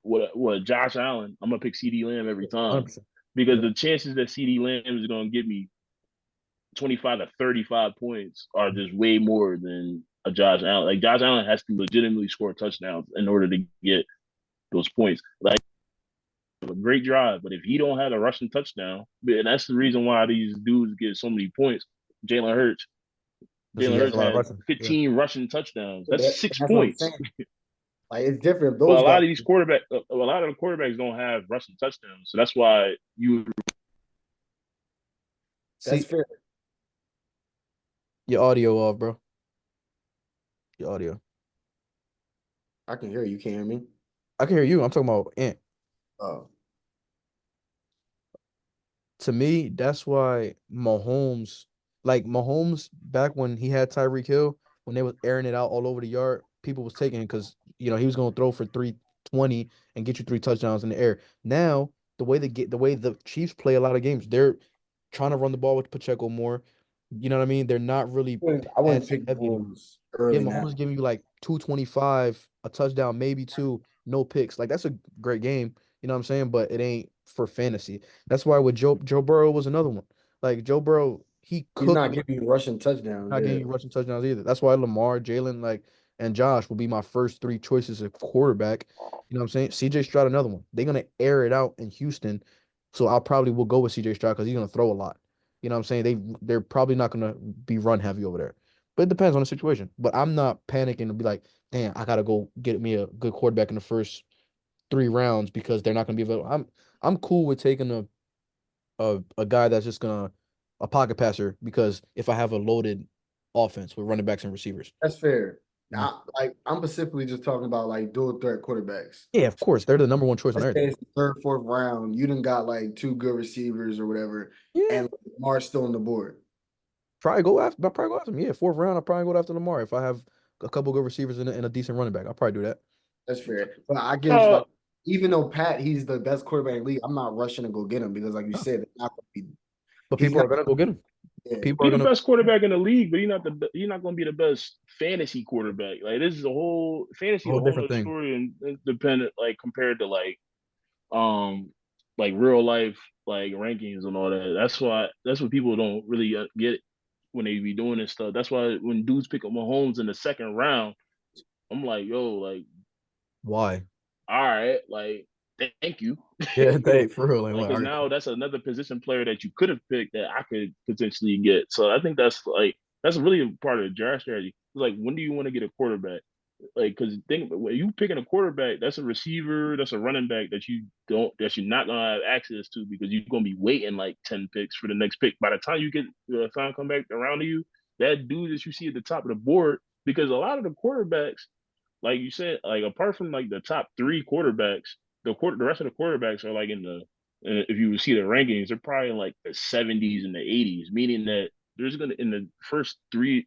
what Josh Allen, I'm gonna pick CD Lamb every time 100%. because Yeah. the chances that CD Lamb is gonna give me 25 to 35 points are just way more than a Josh Allen. Like Josh Allen has to legitimately score touchdowns in order to get those points. Like a great drive, but if he don't have a rushing touchdown, and that's the reason why these dudes get so many points. Jalen Hurts, Because he Jalen has a Hurts lot of had rushing. Yeah. 15 rushing touchdowns. That's six That's what I'm points. saying. Like it's different if But those guys. a lot of the quarterbacks don't have rushing touchdowns, so that's why you. That's See fair. your audio off, bro. Your audio. I can hear you. Can you hear me? I can hear you. I'm talking about Ant. Oh, To me, that's why Mahomes, back when he had Tyreek Hill, when they was airing it out all over the yard, people was taking him because he was gonna throw for 320 and get you 3 touchdowns in the air. Now, the way the Chiefs play a lot of games, they're trying to run the ball with Pacheco more. You know what I mean? They're not really I wouldn't pass pick heavy anymore. Mahomes Yeah, early now. Mahomes is giving you like 225, a touchdown, maybe two, no picks. Like that's a great game. You know what I'm saying? But it ain't for fantasy. That's why with Joe Burrow was another one. Like Joe Burrow, he He's cooked not giving you rushing touchdowns. not getting Yeah, you rushing touchdowns either. That's why Lamar, Jalen, and Josh will be my first three choices of quarterback. You know what I'm saying? CJ Stroud, another one. They're gonna air it out in Houston. So I'll probably will go with CJ Stroud because he's gonna throw a lot. You know what I'm saying? They're probably not gonna be run heavy over there. But it depends on the situation. But I'm not panicking to be like, damn, I gotta go get me a good quarterback in the first 3 rounds because they're not gonna be available. I'm cool with taking a guy that's just gonna a pocket passer because if I have a loaded offense with running backs and receivers. that's fair. Mhm. I'm specifically just talking about like dual threat quarterbacks. Yeah, of course. They're the number one choice on Let's say everything. it's the third, fourth round. You done got like two good receivers or whatever, Yeah. and Lamar's still on the board. I'll probably go after him. Yeah, fourth round, I'll probably go after Lamar if I have a couple good receivers and a decent running back. I'll probably do that. That's fair. But I give Uh, like even though Pat, he's the best quarterback in the league, I'm not rushing to go get him because like you No. said, they're not gonna be. But He's people not. are gonna go get him. Yeah, People be are the gonna best quarterback in the league, but he's not going to be the best fantasy quarterback. Like this is a whole a fantasy, a whole whole different other thing. story, and dependent like compared to um real life like rankings and all that. That's what people don't really get when they be doing this stuff. That's why when dudes pick up Mahomes in the second round, I'm like, yo, like Why? all right, like. thank you. Yeah, they for real. Like, Like, all because right, now cool. that's another position player that you could have picked that I could potentially get. So I think that's really a part of the draft strategy. Like, when do you want to get a quarterback? Like, because think when you picking a quarterback, that's a receiver, that's a running back that you're not gonna have access to because you're gonna be waiting like 10 picks for the next pick. By the time you get the time come back around to you, that dude that you see at the top of the board, because a lot of the quarterbacks, like you said, like apart from like the top three quarterbacks, the rest of the quarterbacks are like in the if you see the rankings, they're probably in like the 70s and the 80s, meaning that there's gonna in the first three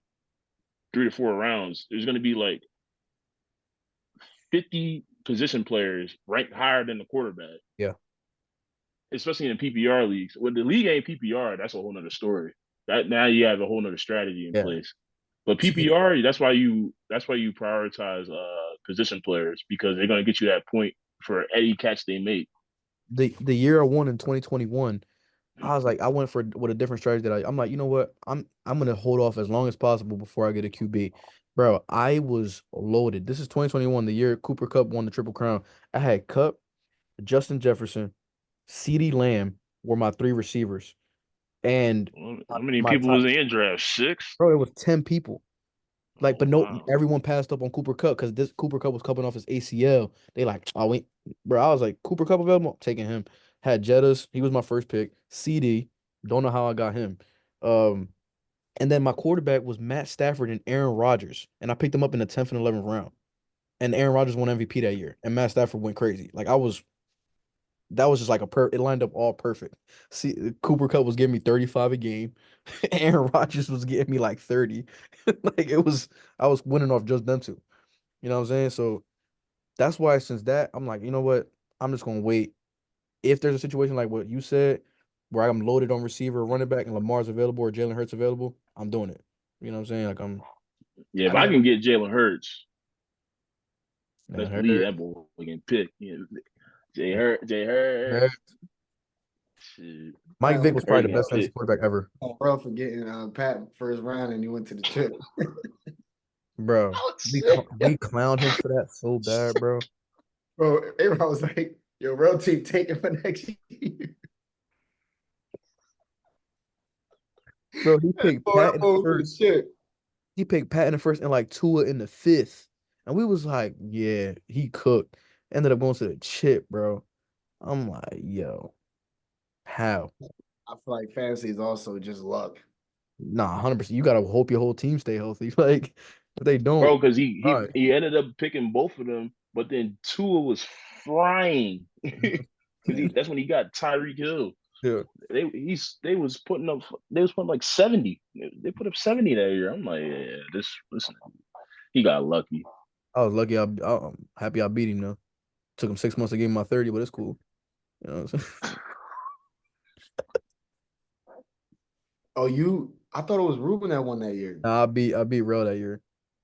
to four rounds, there's gonna be like 50 position players ranked higher than the quarterback, Yeah, especially in PPR leagues. When the league ain't PPR, that's a whole nother story. That now you have a whole nother strategy in yeah. place. But See, PPR, that's why you prioritize position players because they're gonna get you that point for any catch they make. the year I won in 2021, I was like, I went for with a different strategy that I'm like, you know what? I'm gonna hold off as long as possible before I get a QB. Bro, I was loaded. This is 2021, the year Cooper Cup won the Triple Crown. I had Cup, Justin Jefferson, CeeDee Lamb were my three receivers. And How many my people was top, in your draft? Six? bro, it was 10 people. Like, Oh but no, wow. everyone passed up on Cooper Cup because this Cooper Cup was coming off his ACL. They like, oh wait, bro. I was like, Cooper Cup available, taking him. Had Jettas, he was my first pick. CD, don't know how I got him. Um, and then my quarterback was Matt Stafford and Aaron Rodgers, and I picked them up in the 10th and 11th round. And Aaron Rodgers won MVP that year, and Matt Stafford went crazy. Like I was, that was just like it lined up all perfect. See, Cooper Cup was giving me 35 a game. Aaron Rodgers was getting me like 30. Like it was, I was winning off just them two. You know what I'm saying? So that's why since that, I'm like, you know what? I'm just gonna wait. If there's a situation like what you said, where I'm loaded on receiver, running back, and Lamar's available or Jalen Hurts available, I'm doing it. You know what I'm saying? Like Yeah, if I I never can get Jalen Hurts, best man, believe that boy can pick. You know, Jay Hurts, Hurts. shit, Mike Vick was probably Hurts the can best fantasy pick. quarterback ever, bro for getting Pat first round and he went to the trip. bro. We clowned him for that so bad, bro. Bro, everyone was like, yo, real team taking for next year. Bro, he picked Boy, Pat that in the boy for the first. trip. He picked Pat in the first and like Tua in the fifth, and we was like, yeah, he cooked. Ended up going to the chip, bro. I'm like, yo, how? I feel like fantasy is also just luck. Nah, 100%. You gotta hope your whole team stay healthy. Like, if they don't, Bro, because he, all he right. he ended up picking both of them, but then Tua was flying because that's when he got Tyreek Hill. Yeah, They was putting like 70. They put up 70 that year. I'm like, yeah, this he got lucky. I was lucky. I'm happy I beat him though. Took him 6 months to give him my 30, but it's cool. You know what I'm saying? Oh, I thought it was Ruben that won that year. Nah, I beat Real that year.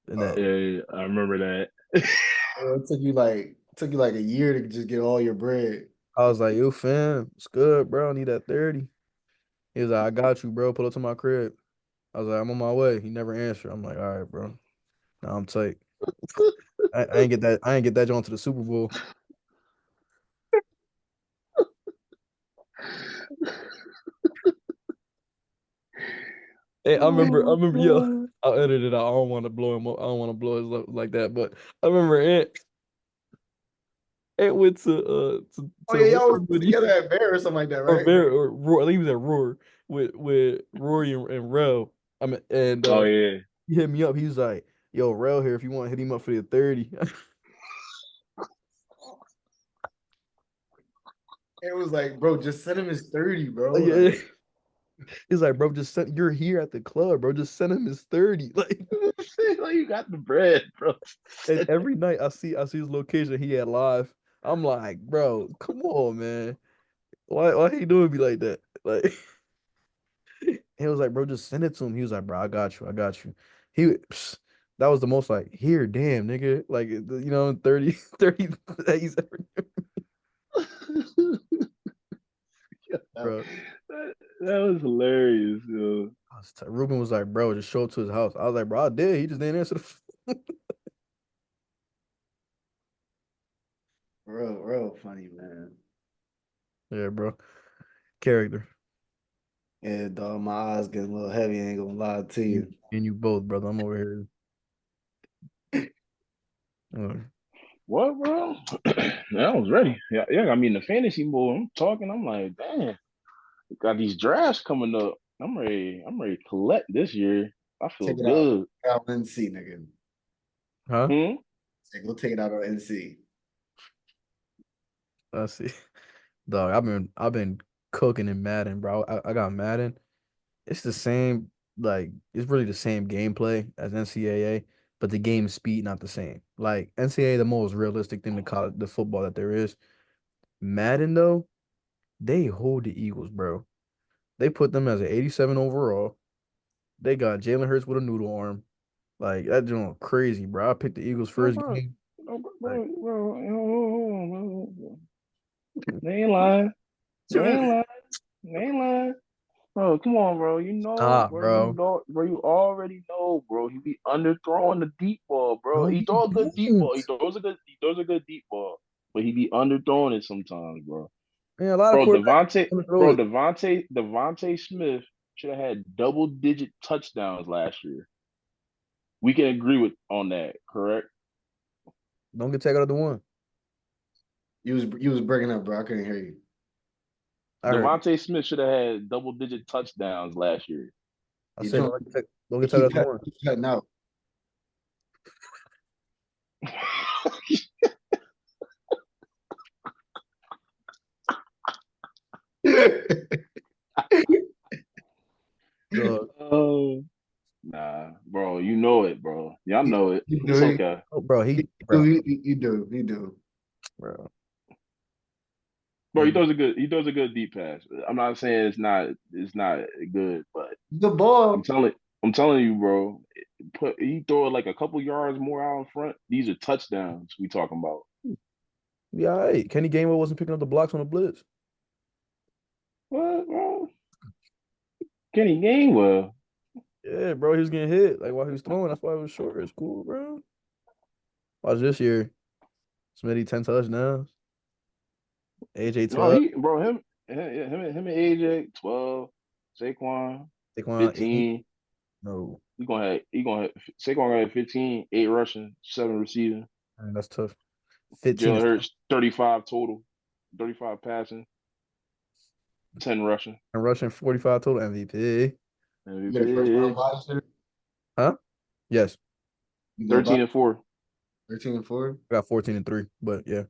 And that Yeah, I remember that. It took you like a year to just get all your bread. I was like, yo, fam, it's good, bro. I need that 30. He was like, I got you, bro. Pull up to my crib. I was like, I'm on my way. He never answered. I'm like, all right, bro. Now I'm tight. I ain't get that. I ain't get that joint to the Super Bowl. Hey, I Oh remember, yo, God. I'll edit it out. I don't want to blow him up. I don't want to blow his up like that. But I remember Ant went Oh to yeah, Roar y'all was with you together at Bear or something like that, or right? Bear or Roar. I think he was at Roar with Rory and Rel. I mean, and Oh yeah. he hit me up. He was like, "Yo, Rel here. If you want, hit him up for the 30." It was like, bro, just send him his 30, bro. Yeah, Like, he's like, "Bro, just send. You're here at the club, bro. Just send him his 30." Like, Like you got the bread, bro. and every night I see his location. He had live. I'm like, bro, come on, man. Why he doing me like that? Like. He was like, bro, just send it to him. He was like, bro, I got you. I got you. That was the most like, here, damn, nigga. Like, 30, 30 days ever, that, bro. That was hilarious, yo. Ruben was like, bro, just show up to his house. I was like, bro, I did. He just didn't answer the phone. real funny, man. Yeah, bro. Character. Yeah, dog, my eyes getting a little heavy. I ain't gonna lie to You you. and you both, brother. I'm over here. Uh, What, bro? I was ready. Yeah, yeah. I mean, the fantasy mode. I'm talking. I'm like, damn. Got these drafts coming up. I'm ready. I'm ready to collect this year. I feel Take it out. good. Out on NC, nigga. huh? Hmm. Say, go take it out on NC. I see. Dog, I've been cooking in Madden, bro. I got Madden. It's the same, like it's really the same gameplay as NCAA, but the game speed not the same. Like NCAA, the most realistic thing to call the football that there is. Madden though, they hold the Eagles, bro. They put them as an 87 overall. They got Jalen Hurts with a noodle arm. Like that joint crazy, bro. I picked the Eagles No, first bro. game. No, Like, bro. They ain't lying. They ain't lying. They ain't lying. Bro, come on, bro. You know, stop, bro. You bro. know, bro. You already know, bro. He be underthrowing the deep ball, bro. No, He he throw a good deep ball. don't. He throws a good deep ball, but he be underthrowing it sometimes, bro. Man, a lot of Bro, quarterbacks gonna throw it. Devontae Smith should have had double-digit touchdowns last year. We can agree with on that, correct? Don't get taken out of the one. You was breaking up, bro. I couldn't hear you. I heard you. Devontae Smith should have had double-digit touchdowns last year. I You said don't. don't You get taken out keep of the one. cutting out. Dog. Oh, nah, bro. You know it, bro. Y'all You, know it. you It's do. okay. Oh, bro, You, bro, you do. You do. bro. Bro, he throws a good deep pass. I'm not saying it's not good, but The I'm ball. telling I'm telling you, bro. He throw it like a couple yards more out in front. These are touchdowns we talking about. Yeah, all right. Kenny Gainwell wasn't picking up the blocks on the blitz. What, bro? Kenny Gainwell. Yeah, bro, he was getting hit like while he was throwing. That's why it was short. It's cool, bro. Watch this year. Smitty 10 touchdowns. AJ No, 12. him and AJ 12, Saquon Saquon 8. 15. No, Saquon gonna have 15, 8 rushing, 7 receiving. man, that's tough. 15 Jalen is tough. Hurts 35 total, 35 passing, 10 rushing. And rushing 45 total MVP. You get a first round MVP bye this year? Huh? Yes. You get a bye 13-4. 13-4? I got 14-3. But yeah.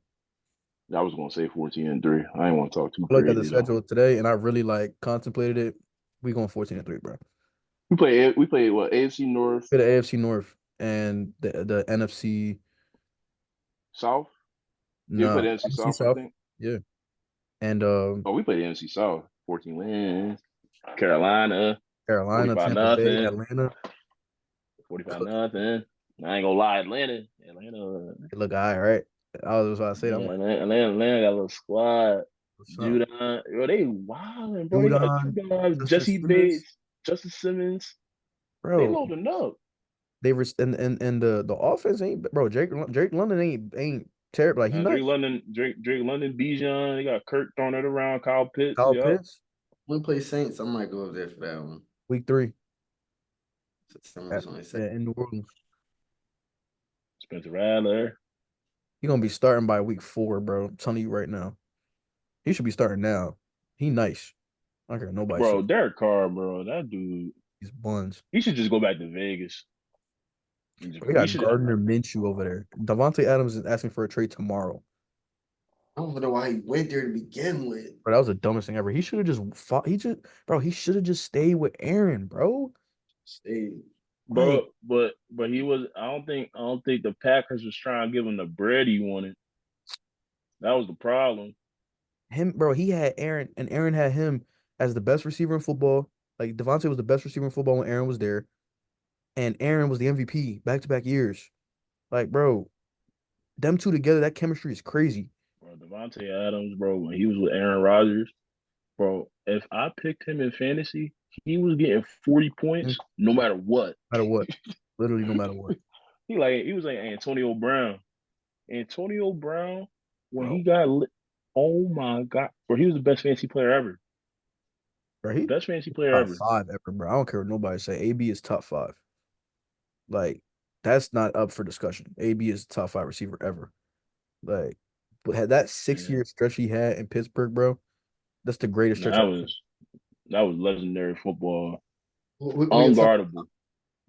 I was gonna say 14-3. I didn't want to talk too I looked at the crazy though. schedule today and I really like contemplated it. We going 14-3, bro. We played what, AFC North, For the AFC North and the NFC. South. Yeah, we No, played the NFC NFC South, I South. think. Yeah. And Oh, we played the NFC South. 14 wins. Carolina, Carolina, 45 Tampa Bay, nothing. Atlanta. 45 Cook. nothing. I ain't gonna lie, Atlanta. They look all right. I was just about to say, I'm Yeah, like, Atlanta got a little squad. what's up? Judon, bro, they wildin', bro. They got Judon, Judon, Justin Jesse Simmons, Bates, Justice Simmons. They bro. loading up. They were and the offense ain't, bro. Drake London ain't terrible. Like he nice. Drake London, Bijan. They got Kirk throwing it around. Kyle Pitts. Kyle Yep. Pitts, We play Saints. I might go over there for that one. week 3 September 22nd. yeah, in New Orleans. Spencer Rattler. He gonna be starting by week 4, bro. I'm telling you right now. He should be starting now. He nice. I don't care what nobody Bro, says. Derek Carr, bro. That dude. He's buns. He should just go back to Vegas. Bro, they He got should. Gardner Minshew over there. Devontae Adams is asking for a trade tomorrow. I don't know why he went there to begin with. Bro, that was the dumbest thing ever. He should have just fought. He should have just stayed with Aaron, bro. Stay. Like But he was. I don't think the Packers was trying to give him the bread he wanted. That was the problem. him, bro. He had Aaron, and Aaron had him as the best receiver in football. Like Devontae was the best receiver in football when Aaron was there, and Aaron was the MVP back to back years. Like, bro, them two together, that chemistry is crazy. Bro, Devontae Adams, bro, when he was with Aaron Rodgers, bro, if I picked him in fantasy, he was getting 40 No points no matter what. matter what, literally, no matter what. He was like Antonio Brown. Antonio Brown. when bro. he got lit. Oh my God. Bro, he was the best fantasy player ever. Bro, he Best fantasy player top ever. five ever, bro. I don't care what nobody say. AB is top five. Like that's not up for discussion. AB is top five receiver ever. Like, but had that six Yeah. year stretch he had in Pittsburgh, bro, that's the greatest No, stretch I've seen. that was legendary football. Who your top? Unguardable.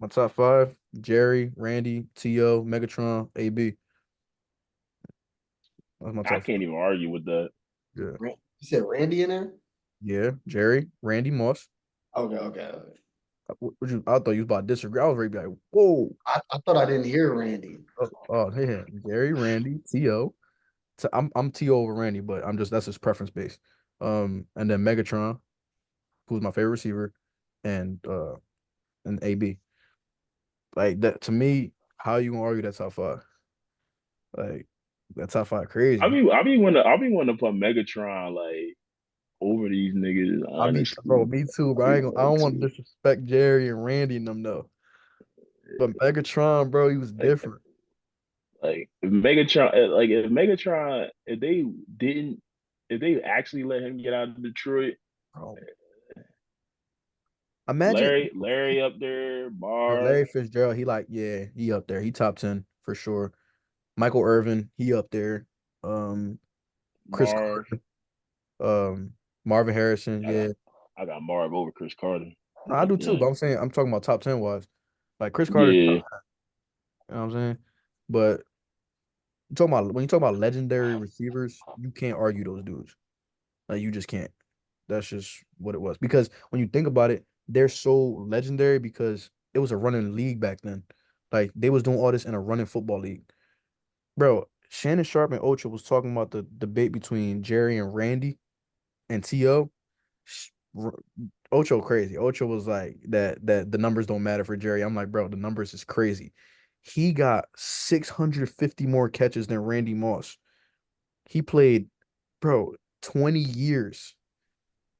My top five: Jerry, Randy, To, Megatron, AB. That's my I top can't five. even argue with that. Yeah, You said Randy in there? yeah. Jerry, Randy Moss. Okay. I thought you was about to disagree. I was ready to be like, whoa. I thought I didn't hear Randy. Oh, yeah. Jerry, Randy, To. I'm To over Randy, but I'm just that's just preference based. And then Megatron, who's my favorite receiver, and AB. Like that to me, how you gonna argue that top five? Like that top five crazy. I be wanting to put Megatron like over these niggas, Bro, honestly. me too, I bro. be I wanting don't want to to. disrespect Jerry and Randy and them though. But Megatron, bro, he was Like different. If Megatron, didn't, if they actually let him get out of Detroit, Bro, imagine Larry up there, Larry Marv, Fitzgerald, he up there. He top 10 for sure. Michael Irvin, he up there. Um, Chris Marv. Carter, Marvin Harrison, I got yeah. I got Marv over Chris Carter. No, I Like do too, but that. I'm saying I'm talking about top 10 wise. Like Chris Carter, Yeah, you know what I'm saying? But when you talk about legendary receivers, you can't argue those dudes. Like you just can't. That's just what it was. Because when you think about it, they're so legendary because it was a running league back then. Like they was doing all this in a running football league. Bro, Shannon Sharp and Ocha was talking about the debate between Jerry and Randy and T.O. Sh- R- Ocho crazy. Ocho was like that the numbers don't matter for Jerry. I'm like, bro, the numbers is crazy. He got 650 more catches than Randy Moss. He played, bro, 20 years.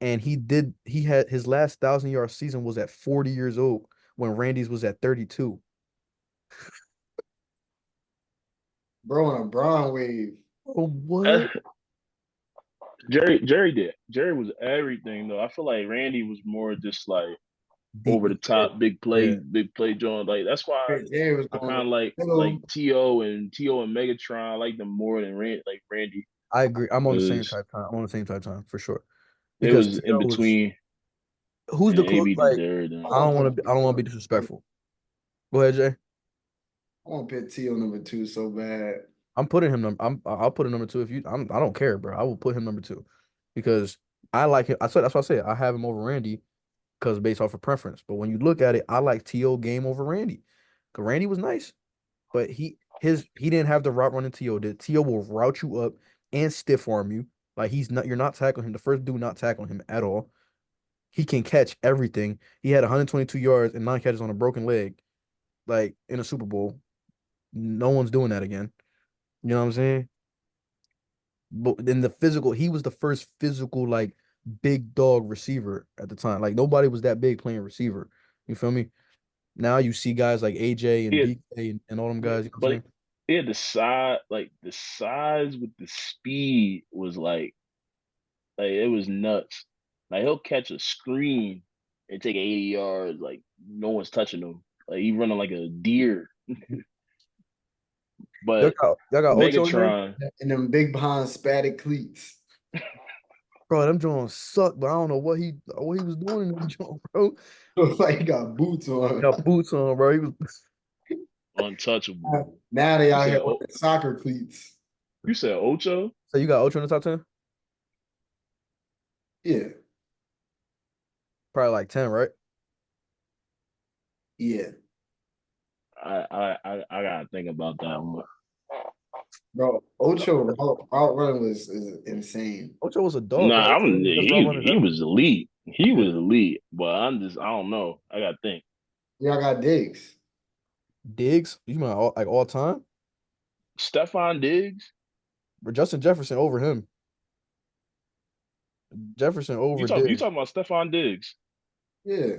And he had his last 1,000 yard season was at 40 years old when Randy's was at 32. Bro on a Braun wave. Oh, what? Jerry did. Jerry was everything though. I feel like Randy was more just like Deep, over the top, yeah, big play joint. Like that's why Jerry was I going kind over of the middle. like T.O. and Megatron. I like them more than Randy I agree. I'm on the same because type time. I'm on the same type time for sure. it Because was in T.O. was between, who's and the close AB just like there. Then I want to put I don't want to be disrespectful. Go ahead, Jay. I want to put T on number two so bad. I'll put him number two if you I don't care, bro. I will put him number two because I like him. I said that's what I said. I have him over Randy because based off of preference. But when you look at it, I like T.O. game over Randy. Because Randy was nice, but he didn't have the route running T.O. did. T.O. will route you up and stiff arm you. Like you're not tackling him. The first dude not tackling him at all. He can catch everything. He had 122 yards and 9 catches on a broken leg, like in a Super Bowl. No one's doing that again. You know what I'm saying? But then the physical, he was the first physical, like big dog receiver at the time. Like nobody was that big playing receiver. You feel me? Now you see guys like AJ and he had, DK and all them yeah, guys, you know what I'm but saying? he had the size with the speed was like it was nuts. Like he'll catch a screen and take 80 yards, like no one's touching him. Like he running like a deer. But Y'all got Ocho in there? Megatron, And them big behind spatted cleats. Bro, them Jones suck, but I don't know what he was doing in them Jones, bro. Looks like he got boots He on. got boots on, bro. He was untouchable. Now they You out here said wearing soccer cleats. you said Ocho? so you got Ocho in the top 10? Yeah, Probably like 10, right? yeah. I gotta think about that one. Bro, Ocho route running is insane. Ocho was a dog, bro. Nah, Ocho was the best route runners he ever. was elite. He Yeah. was elite. But I don't know. I gotta think. Y'all got Diggs. Diggs, you mean like all time? Stephon Diggs? But Justin Jefferson over him. Jefferson over You Diggs. talking about Stephon Diggs? Yeah.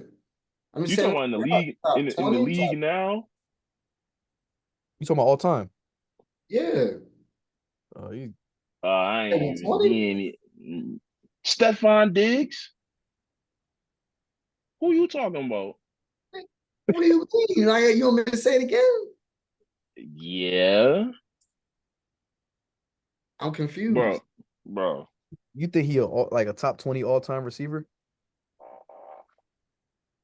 I'm You saying talking about in the top, league top in the 20, league top. now? You talking about all time? Yeah. Uh, he, I ain't Like, even. 20? He ain't. Stephon Diggs. Who you talking about? What do you mean? Like, you want me to say it again? Yeah, I'm bro, confused. bro. You think like a top 20 all time receiver?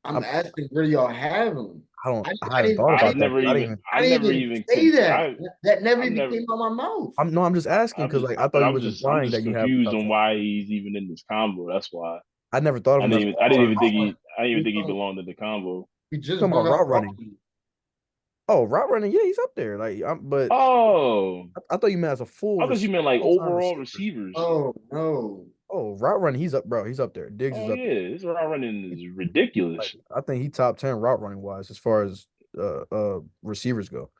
I'm I, asking where y'all have him. I don't. I, I I hadn't didn't, thought I I've about didn't, that never because I didn't even. even. I I didn't never even even. say that. I. That never I've even never. came out of my mouth. I'm no. I'm just asking because like I thought But you was I'm implying just that you have him confused top on 10. why he's even in this combo. That's why. I never thought of him as an I all didn't time even think receiver. he. I didn't even We think he belonged in the combo. just Talking about brought up route running. Rocky. Oh, route running. Yeah, he's up there. Like, but Oh, I thought you meant as a full I thought you meant like all time overall receiver. receivers. Oh no. Oh, route running. He's up, bro. He's up there. Diggs is Oh up there. yeah, this route running is Like, ridiculous. I think he top 10 route running wise as far as receivers go.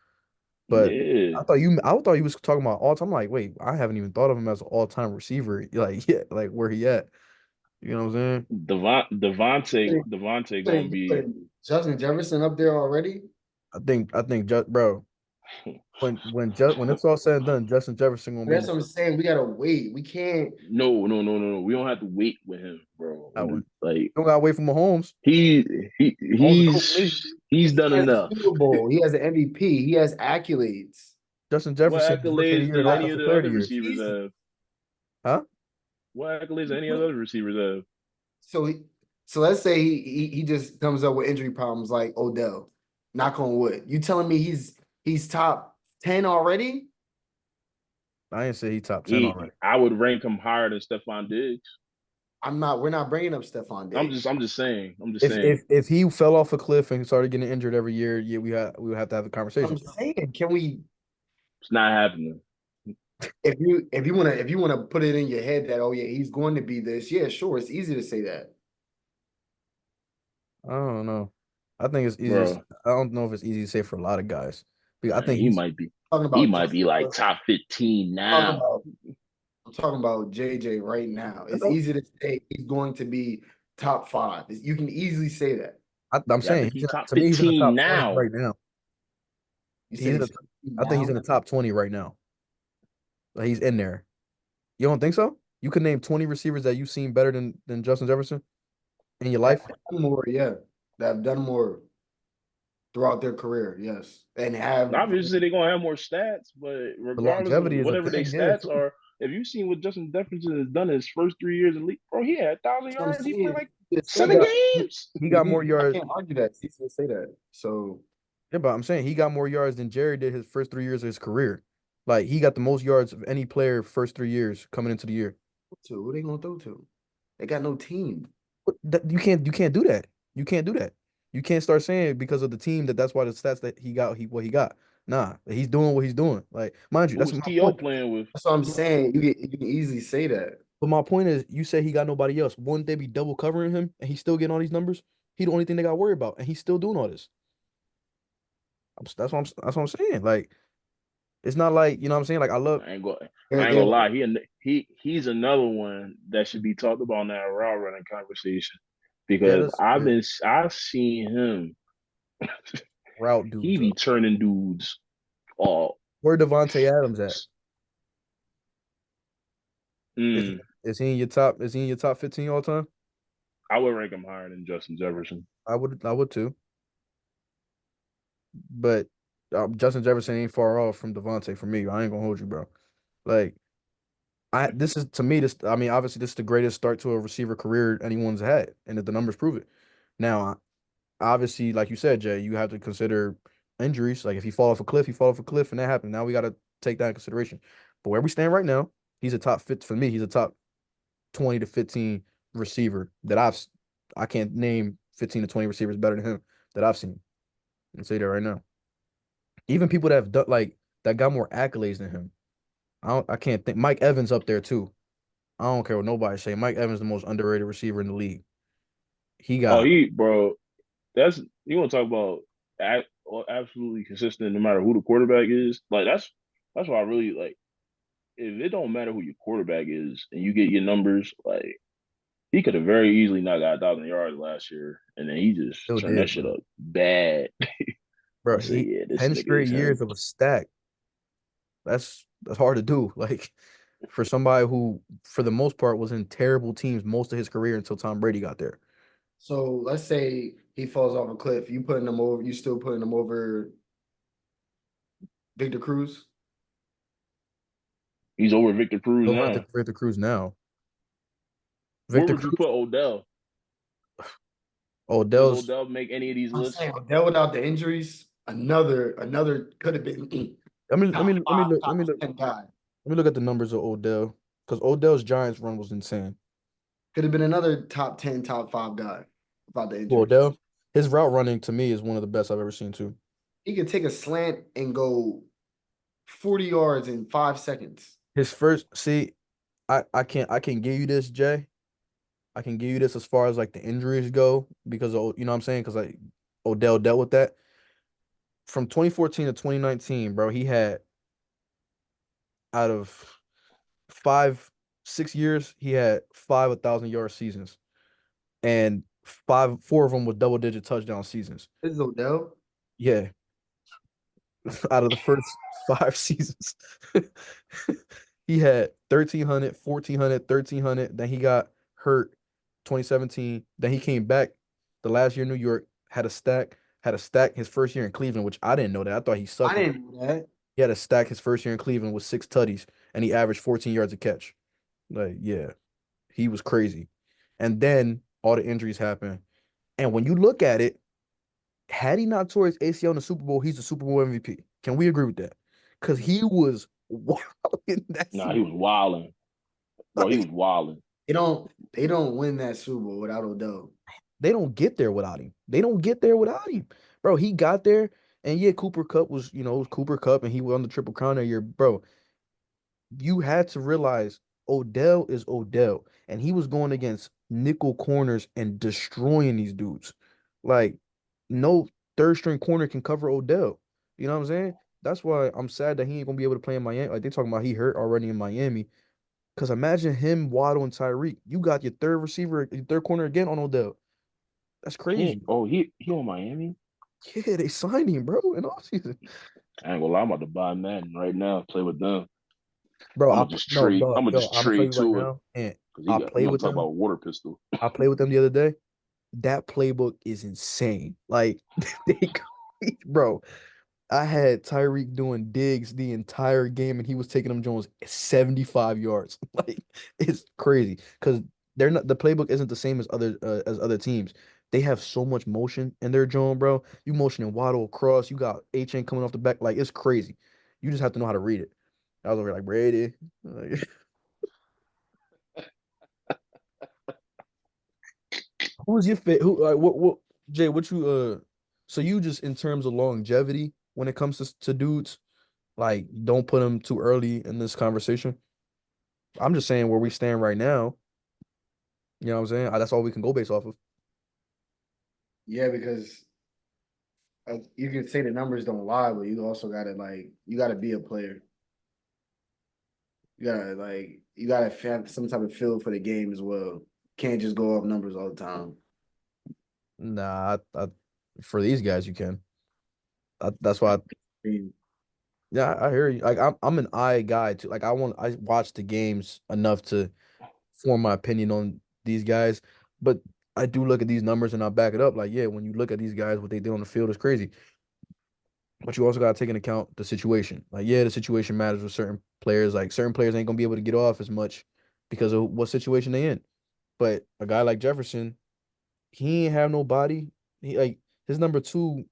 But Yeah, I thought he was talking about all time. I'm like, wait, I haven't even thought of him as an all time receiver. Like, yeah, like where he at? You know what I'm saying? Devontae gonna You be. putting Justin Jefferson up there already? I think just bro, when it's all said and done, Justin Jefferson gonna be That's number what I'm saying. We gotta wait. We can't. No. We don't have to wait with him, bro. that one. Like Don't gotta wait for Mahomes. he Mahomes a go for me. he's He done has a enough. Super Bowl. He has an MVP. He has accolades. Justin What Jefferson is rookie of the accolades year does the any last of for the 30 other years. receivers He's have? Huh? What accolades do any of the other receivers have? so he, so let's say he just comes up with injury problems like Odell. Knock on wood. You telling me he's top 10 already? I didn't say he top 10 already. I would rank him higher than Stephon Diggs. I'm not. We're not bringing up Stephon Diggs. I'm just saying. I'm just If saying. if if he fell off a cliff and started getting injured every year, yeah, we would have to have a I'm conversation. saying, can we? It's not happening, If you wanna put it in your head that, oh yeah, he's going to be this, yeah, sure, it's easy to say that. I don't know. I think it's easy. bro. I don't know if it's easy to say for a lot of guys. Because I Man, think he's Talking he about might be Justin like Jefferson. top 15 Talking now. about I'm talking about JJ right now. I It's know. easy to say he's going to be top five. You can easily say that. I'm Yeah, I saying think he top to me he's in the 15 top 20 now. right now. You He's said in he's the, 15 I think he's now. in the top 20 right now. Like he's in there. You don't think so? You could name 20 receivers that you've seen better than Justin Jefferson in your That life. have done more, yeah. That have done more throughout their career, yes. And have Obviously, they're gonna have more stats, but The regardless of longevity is a whatever their thing, yeah, stats true. are, if you've seen what Justin Jefferson has done in his first 3 years in the league, bro, he had 1,000 that's what I'm yards. He played saying. like Just say He seven got that. games. he got more I yards. can't argue that. He's gonna say that. So Yeah, but I'm saying he got more yards than Jerry did his first 3 years of his career. Like he got the most yards of any player first 3 years coming into the year. who they gonna throw to? They got no team. You can't do that. You can't do that. You can't start saying because of the team that's why the stats that he got what he got. Nah, he's doing what he's doing. Like mind you, Who that's was my T.O. point. playing with? That's what I'm saying. You can easily say that. But my point is, you say he got nobody else. Wouldn't they be double covering him and he's still getting all these numbers? He the only thing they got to worry about, and he's still doing all this. That's what I'm saying. Like it's not like you know what I'm saying. Like They're, I ain't gonna they're, lie. He's another one that should be talked about in that route running conversation yeah, because that's yeah, I've seen him. route He dudes be up. turning dudes off. Where Devontae Adams at? Is Mm, is he in your top? Is he in your top 15 all time? I would rank him higher than Justin Jefferson. I would too. But Justin Jefferson ain't far off from Devontae for me. I ain't gonna hold you, bro. Like I this is to me this I mean obviously this is the greatest start to a receiver career anyone's had, and the numbers prove it. Now obviously, like you said, Jay, you have to consider injuries. Like if he fall off a cliff, he fall off a cliff, and that happened. Now we got to take that in consideration. But where we stand right now, he's a top fit for me. He's a top 20 to 15 receiver that I can't name 15 to 20 receivers better than him that I've seen. I say that right now. Even people that have done like that got more accolades than him. I can't think. Mike Evans up there too. I don't care what nobody say. Mike Evans the most underrated receiver in the league. He Oh, got bro, that's you want to talk about absolutely consistent no matter who the quarterback is. Like that's why I really like. If it don't matter who your quarterback is and you get your numbers, like he could have very easily not got 1,000 yards last year, and then he just still turned that did, shit bro. up bad. Bro, I said, he yeah, this 10 nigga straight is years him. of a stack. That's hard to do. Like for somebody who, for the most part, was in terrible teams most of his career until Tom Brady got there. So let's say he falls off a cliff. You putting him over? You still putting him over Victor Cruz? He's over Victor Cruz Over now. Victor Cruz now. Where Victor would you Cruz, put Odell? Does Odell's. Odell make any of these I'm lists? saying Odell without the injuries, another could have been Let me let top me let me five, look let top me look 10 guy. let me look at the numbers of Odell because Odell's Giants run was insane. Could have been another top 10, top five guy without the Well, injuries. Odell, his route running to me is one of the best I've ever seen too. He could take a slant and go 40 yards in 5 seconds. His first, see, I can give you this, Jay. I can give you this as far as like the injuries go because you know what I'm saying because like Odell dealt with that from 2014 to 2019, bro. He had out of 5 6 years, he had 5 1,000 yard seasons, and 4 of them were double digit touchdown seasons. This is Odell. Yeah, out of the first 5 seasons. He had 1,300, 1,400, 1,300. Then he got hurt 2017. Then he came back the last year in New York, had a stack his first year in Cleveland, which I didn't know that. I thought he I sucked. didn't know that. He had a stack his first year in Cleveland with 6 tutties, and he averaged 14 yards a catch. Like, yeah, he was crazy. And then all the injuries happened. And when you look at it, had he not tore his ACL in the Super Bowl, he's the Super Bowl MVP. Can we agree with that? Because he was wild in that Nah, he Super was wilding. Bro, he Bowl. was wilding. They don't win that Super Bowl without Odell. They don't get there without him. They don't get there without him. Bro, he got there, and yeah, Cooper Cup was, it was Cooper Cup, and he won the Triple Crown that year. Bro, you had to realize Odell is Odell, and he was going against nickel corners and destroying these dudes. Like, no third string corner can cover Odell. You know what I'm saying? That's why I'm sad that he ain't gonna be able to play in Miami. Like they talking about he hurt already in Miami. Because imagine him, Waddle, and Tyreek. You got your third receiver, your third corner again on Odell. That's crazy. He on Miami? Yeah, they signed him, bro, in offseason. I ain't gonna lie, I'm about to buy Madden right now, play with them. Bro, no, I'm dog, gonna yo, just I'm gonna tell trade you right to it now, and because I he play gonna with talk them. about water pistol. I played with them the other day. That playbook is insane. Like they, bro, I had Tyreek doing digs the entire game, and he was taking them Jones 75 yards. Like it's crazy because they're not the playbook isn't the same as other teams. They have so much motion in their Jones, bro. You motioning Waddle across, you got HN coming off the back, like it's crazy. You just have to know how to read it. I was over here like Brady. Like, who was your fit? Who like what Jay? What you So you just in terms of longevity when it comes to dudes, like don't put them too early in this conversation. I'm just saying where we stand right now. You know what I'm saying? That's all we can go based off of. Yeah, because you can say the numbers don't lie, but you gotta be a player. You gotta have some type of feel for the game as well. Can't just go off numbers all the time. Nah, for these guys you can. That's why. I mean, Yeah, I hear you. Like I'm an eye guy too. Like I watch the games enough to form my opinion on these guys, but I do look at these numbers and I back it up. Like yeah, when you look at these guys, what they did on the field is crazy. But you also got to take into account the situation. Like, yeah, the situation matters with certain players. Like, certain players ain't gonna be able to get off as much because of what situation they in. But a guy like Jefferson, he ain't have no body. He like his number two,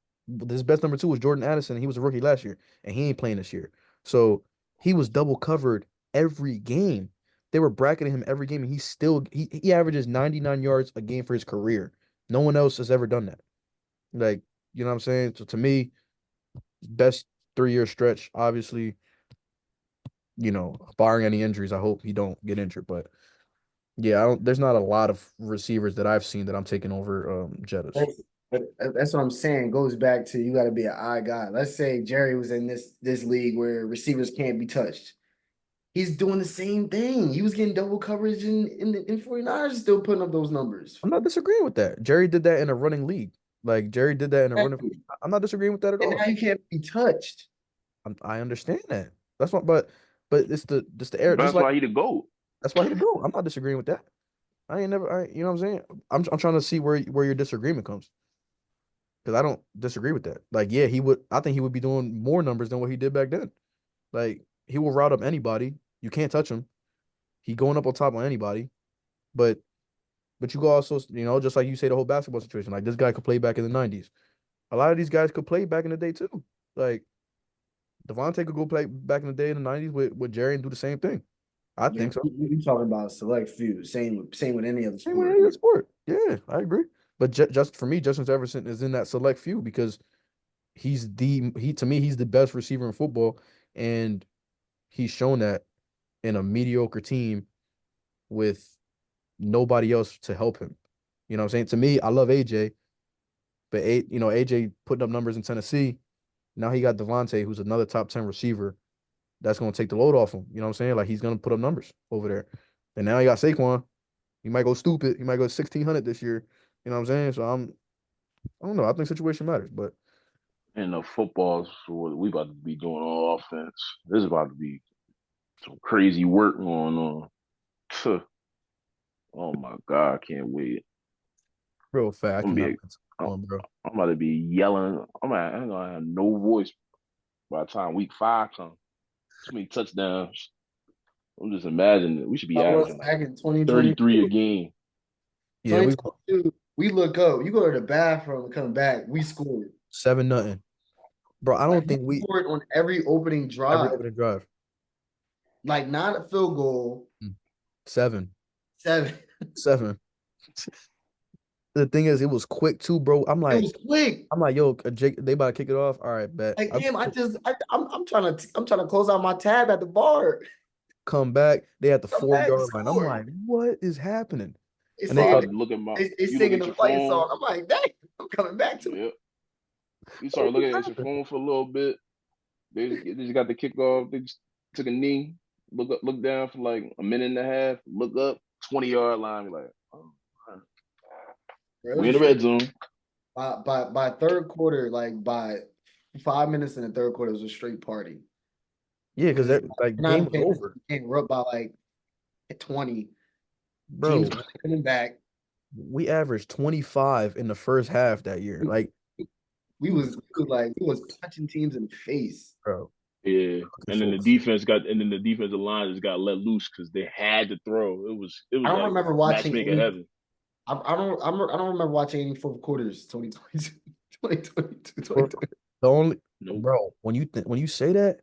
his best number two was Jordan Addison. And he was a rookie last year, and he ain't playing this year. So he was double covered every game. They were bracketing him every game, and he averages 99 yards a game for his career. No one else has ever done that. Like, you know what I'm saying? So to me, best 3 year stretch. Obviously, barring any injuries, I hope he don't get injured. But yeah, I don't. There's not a lot of receivers that I've seen that I'm taking over Jettas. that's what I'm saying. Goes back to you got to be an eye guy. Let's say Jerry was in this league where receivers can't be touched. He's doing the same thing. He was getting double coverage in 49ers, still putting up those numbers. I'm not disagreeing with that. Jerry did that in a running league. Like Jerry did that in a running. Exactly. I'm not disagreeing with that at And all. now you can't be touched. I understand that. That's what, but but it's the air. But Just that's like why he the GOAT. that's why he the go. I'm not disagreeing with that. I ain't never. You know what I'm saying? I'm trying to see where your disagreement comes because I don't disagree with that. Like, yeah, he would. I think he would be doing more numbers than what he did back then. Like, he will route up anybody. You can't touch him. He going up on top on anybody. But you go also, just like you say, the whole basketball situation. Like, this guy could play back in the '90s. A lot of these guys could play back in the day too. Like, Devontae could go play back in the day in the '90s with Jerry and do the same thing. I Yeah, think so. we talking about select few. Same with any other Same way sport. any other sport. Yeah, I agree. But just for me, Justin Jefferson is in that select few because to me he's the best receiver in football, and he's shown that in a mediocre team with nobody else to help him. You know what I'm saying? To me, I love AJ, but AJ putting up numbers in Tennessee. Now he got Devontae, who's another top 10 receiver that's going to take the load off him. You know what I'm saying? Like, he's going to put up numbers over there. And now he got Saquon. He might go stupid. He might go 1,600 this year. You know what I'm saying? So I don't know. I think situation matters, but And the football's what we about to be doing on offense. This is about to be some crazy work going on. Oh my God, I can't wait. real fat. I I'm gonna cannot be wait to I'm, on, bro. I'm about to be yelling. I ain't gonna have no voice by the time week 5 comes. Too many touchdowns. I'm just imagining we should be I was averaging back in 33 a 2022. game. Yeah, we 2022, we look up. You go to the bathroom and come back. We scored. 7-0, bro. I Like don't we think we scored on every opening every drive. opening drive. Like not a field goal. Mm. Seven, Seven. 7. The thing is, it was quick too, bro. I'm It like, was quick. I'm like, yo, Jake, they about to kick it off. All right, bet. Like damn, I'm trying to close out my tab at the bar. Come back. They at the Come four back, yard line. I'm score. like, what is happening? They And they saying start. Start looking my they you look singing at the your fight phone. song. I'm like, dang, I'm coming back to it. Yeah. You start What looking just at your happened? phone for a little bit. They just got the kickoff. They just took a knee. Look up, look down for like a minute and a half. Look up, 20-yard line. You're like, oh, Bro, it we in was the straight red zone. by third quarter, like by 5 minutes in the third quarter, it was a straight party. Yeah, because Because that like now game was over, became up by like 20. Teams bro. were coming back. We averaged 25 in the first half that year. Like, We was punching teams in the face. bro, Yeah, looking and then for the defense got, and then the defensive line just got let loose because they had to throw. It was I don't like remember watching matchmaker any. heaven. I don't remember watching any fourth quarters. 2022, 2022, for 2020. the only Nope. bro. When you say that,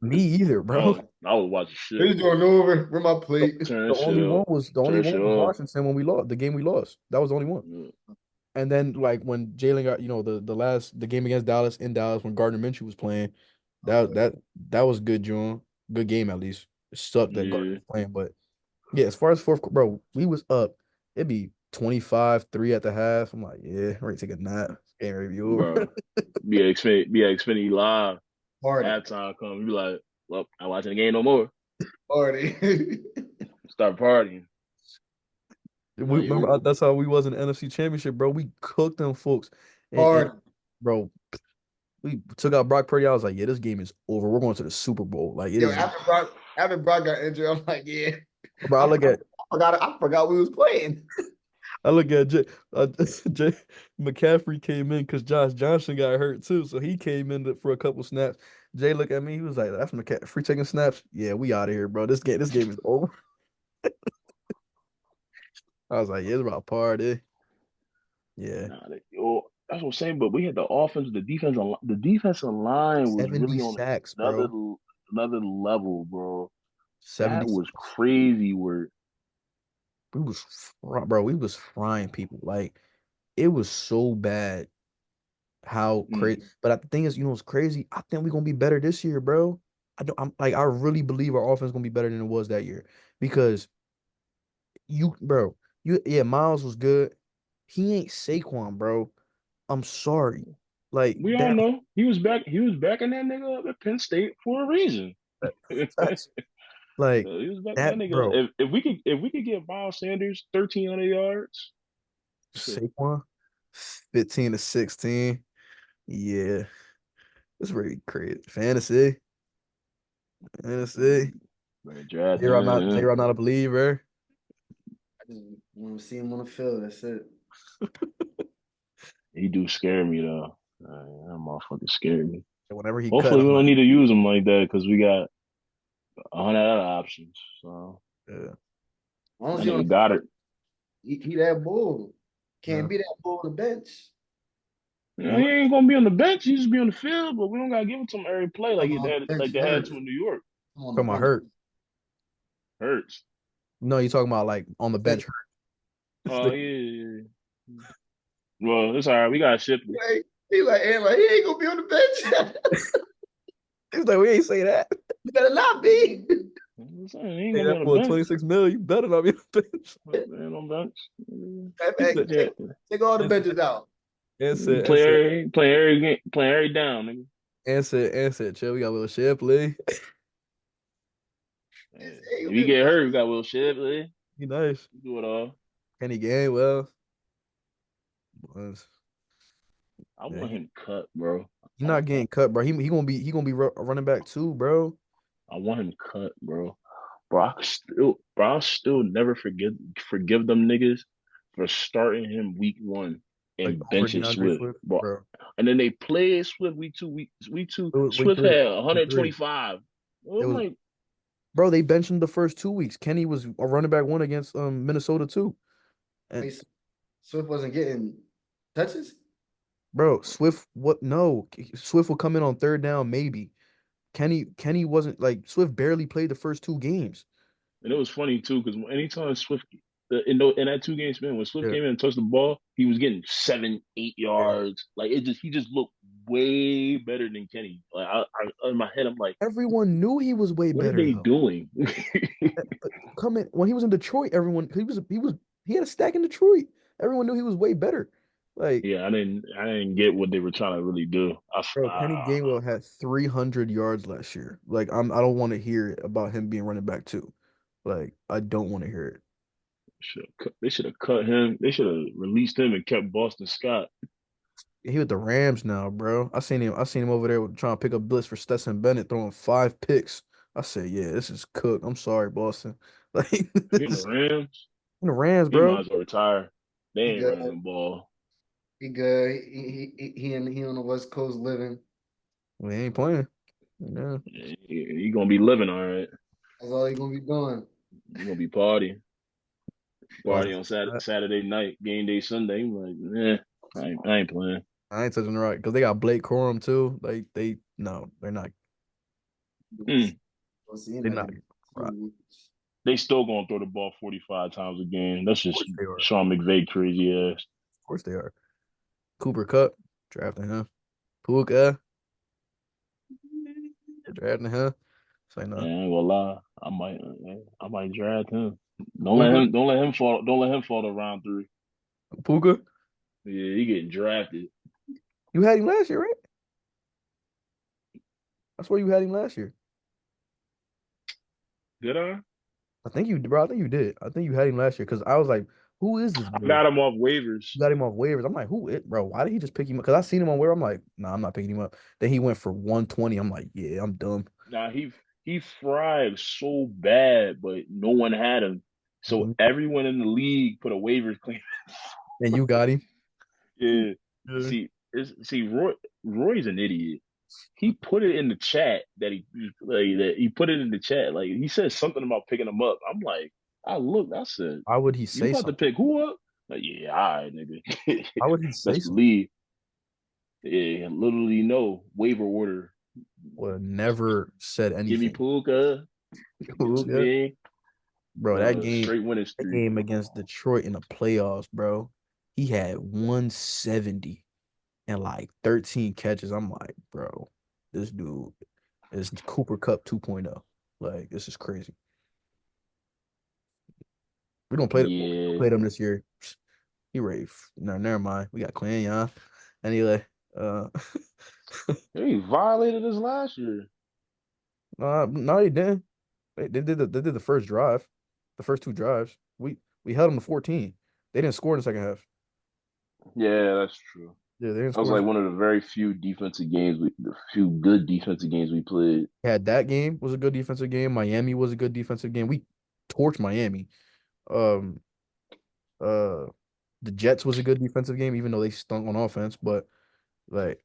me either, bro. I was watching shit. This doing over. Where my plate? Turn shit up. The only Turn one shit was off. Washington when we lost the game we lost. That was the only one. Yeah. And then like when Jalen got the game against Dallas in Dallas when Gardner Minshew was playing, that Okay. that that was good, John. Good game at least. It sucked that Gardner Yeah. was playing, but yeah, as far as bro, we was up. It'd be 25-3 at the half. I'm like, yeah, ready to take a nap. Game ready to be over. Bro. Be at Xfinity Live. Party. Halftime come. You be like, well, I'm watching the game no more. Party. Start partying. We Like, remember yo, that's how we was in the NFC Championship, bro. We cooked them folks, and Party. bro, we took out Brock Purdy. I was like, yeah, this game is over. We're going to the Super Bowl. Like it Yo, is. after Brock got injured, I'm like, yeah. Bro, I, I, I forgot we was playing. I look at Jay McCaffrey came in because Josh Johnson got hurt too, so he came in for a couple snaps. Jay looked at me. He was like, "That's McCaffrey taking snaps. Yeah, we out of here, bro. This game is over." I was like, "Yeah, it's about party." Yeah, yo, that's what I'm saying. But we had the offense, the defensive line was 70 really on sacks, another bro. another level, bro. That 70 was sacks. crazy work. We was frying people. Like it was so bad how crazy. Mm. But the thing is, what's crazy? I think we're gonna be better this year, bro. I really believe our offense gonna be better than it was that year because bro, yeah, Miles was good. He ain't Saquon, bro. I'm sorry. Like We all know he was back. He was backing that nigga up at Penn State for a reason. He that's like was backing that that, nigga. bro. If we could get Miles Sanders 1,300 yards, Saquon, 15 to 16. Yeah, it's really crazy. Fantasy. Tennessee. Better draft J-Rod him. not Man. J-Rod not a believer. I just want to see him on the field. That's it. He do scare me though. That motherfucker scared me. And whenever he cut, Hopefully we I'm don't like, need to use him like that because we got 100 other options. So As long as that he on the nigga got field, it. he that bull. yeah. Can't be that bull on the bench. You know, You he ain't gonna be on the bench. He just be on the field, but we don't gotta give it to him every play I'm on the like bench they had hurt. to in New York. I'm on the talking about bench. hurt. Hurts. No, you talking about like on the bench Oh hurt. yeah. Well, it's all right. We got Shipley. He ain't gonna be on the bench. He's like, we ain't say that. You better not be. I'm saying he ain't Say gonna be that on the for bench. 26 million. You better not be on the bench. Man, on bench. He Hey, said, take all the and benches out. said, and Play said, every game, play every down, nigga. and said, chill, we got Will Shipley. Yeah. He If gonna be you on the get bench. hurt, we got Will Shipley. He nice. Do it all. Kenny Gainwell. Was I yeah, want him cut, bro. he not getting cut, bro. He gonna be running back too, bro. I want him cut, bro. I'll still never forgive them niggas for starting him week one Like and over benching DeAndre Swift, Swift, bro. bro. And then they played Swift week two. Week Swift three, had week three. 125. Well, It I'm was, like, bro. They benched him the first 2 weeks. Kenny was a running back one against Minnesota too, and Wait, Swift wasn't getting touches. bro, Swift what? No, Swift will come in on third down maybe. Kenny wasn't like Swift barely played the first 2 games. and it was funny too because anytime Swift in that 2 game span when Swift Yeah, came in and touched the ball, he was getting 7, 8 yeah. yards. Like he just looked way better than Kenny. Like in my head, I'm like, Everyone knew he was way what are better they though. doing? Coming when he was in Detroit, everyone he had a stack in Detroit. Everyone knew he was way better. Like, Yeah, I didn't get what they were trying to really do. bro, Kenny Gainwell had 300 yards last year. Like, I don't want to hear about him being running back too. Like, I don't want to hear it. they should have cut him. They should have released him and kept Boston Scott. He with the Rams now, bro. I seen him over there trying to pick up blitz for Stetson Bennett, throwing 5 picks. I said, yeah, this is cooked. I'm sorry, Boston. Like, If you're in the this Rams, the Rams, he bro. might as well retire. They He ain't good. running the ball. He good. He on the West Coast living. We ain't playing. Yeah. He gonna be living all right. That's all he gonna be doing. He gonna be party Boston. on Saturday night, game day Sunday. I'm like, I ain't playing. I ain't touching the right because they got Blake Corum too. Like they no, they're not. Mm. We'll see him They're like not. in Right. 2 weeks. They still gonna throw the ball 45 times a game. That's Of just course they are. Of Sean McVay crazy ass. course they are. Cooper Cup drafting him. Puka drafting him. Say Man, no. I ain't gonna lie. I might draft him. Puka. Don't let him fall to round three. Puka. Yeah, he getting drafted. You had him last year, right? I swear you had him last year. Did I? I think you, bro. I think you did. I think you had him last year because I was like, who is this I boy? got him off waivers. You got him off waivers. I'm like, who it, bro? Why did he just pick him up? Because I seen him on where I'm like, nah, I'm not picking him up. Then he went for 120. I'm like, yeah, I'm dumb. Nah, he fried so bad, but no one had him. So Mhm. everyone in the league put a waivers claim. And you got him. Yeah. Yeah. Roy's an idiot. He put it in the chat that he put it in the chat. Like he said something about picking him up. I'm like, I looked, I said, Why would he you say about to something? pick who up? Like, yeah, all right, nigga. Why would he say Let's something? believe. Yeah, literally no waiver order. Would have never said Give me anything. Puka. Give it to Yeah. me. Bro, Going on a straight winning that streak. game against Detroit in the playoffs, bro. He had 170 and like 13 catches. I'm like, bro, this dude is Cooper Cup 2.0. Like, this is crazy. We don't Yeah. play them this year. He ready. No, never mind. We got Quinn, yeah. Anyway, uh, He violated us last year. no, he didn't. They did the first drive, the first 2 drives. We held them to 14. They didn't score in the second half. Yeah, that's true. Yeah, they didn't That was score. like one of the very few defensive games the few good defensive games we played. Had that game was a good defensive game. Miami was a good defensive game. We torched Miami. Um, uh, the Jets was a good defensive game, even though they stunk on offense. But like,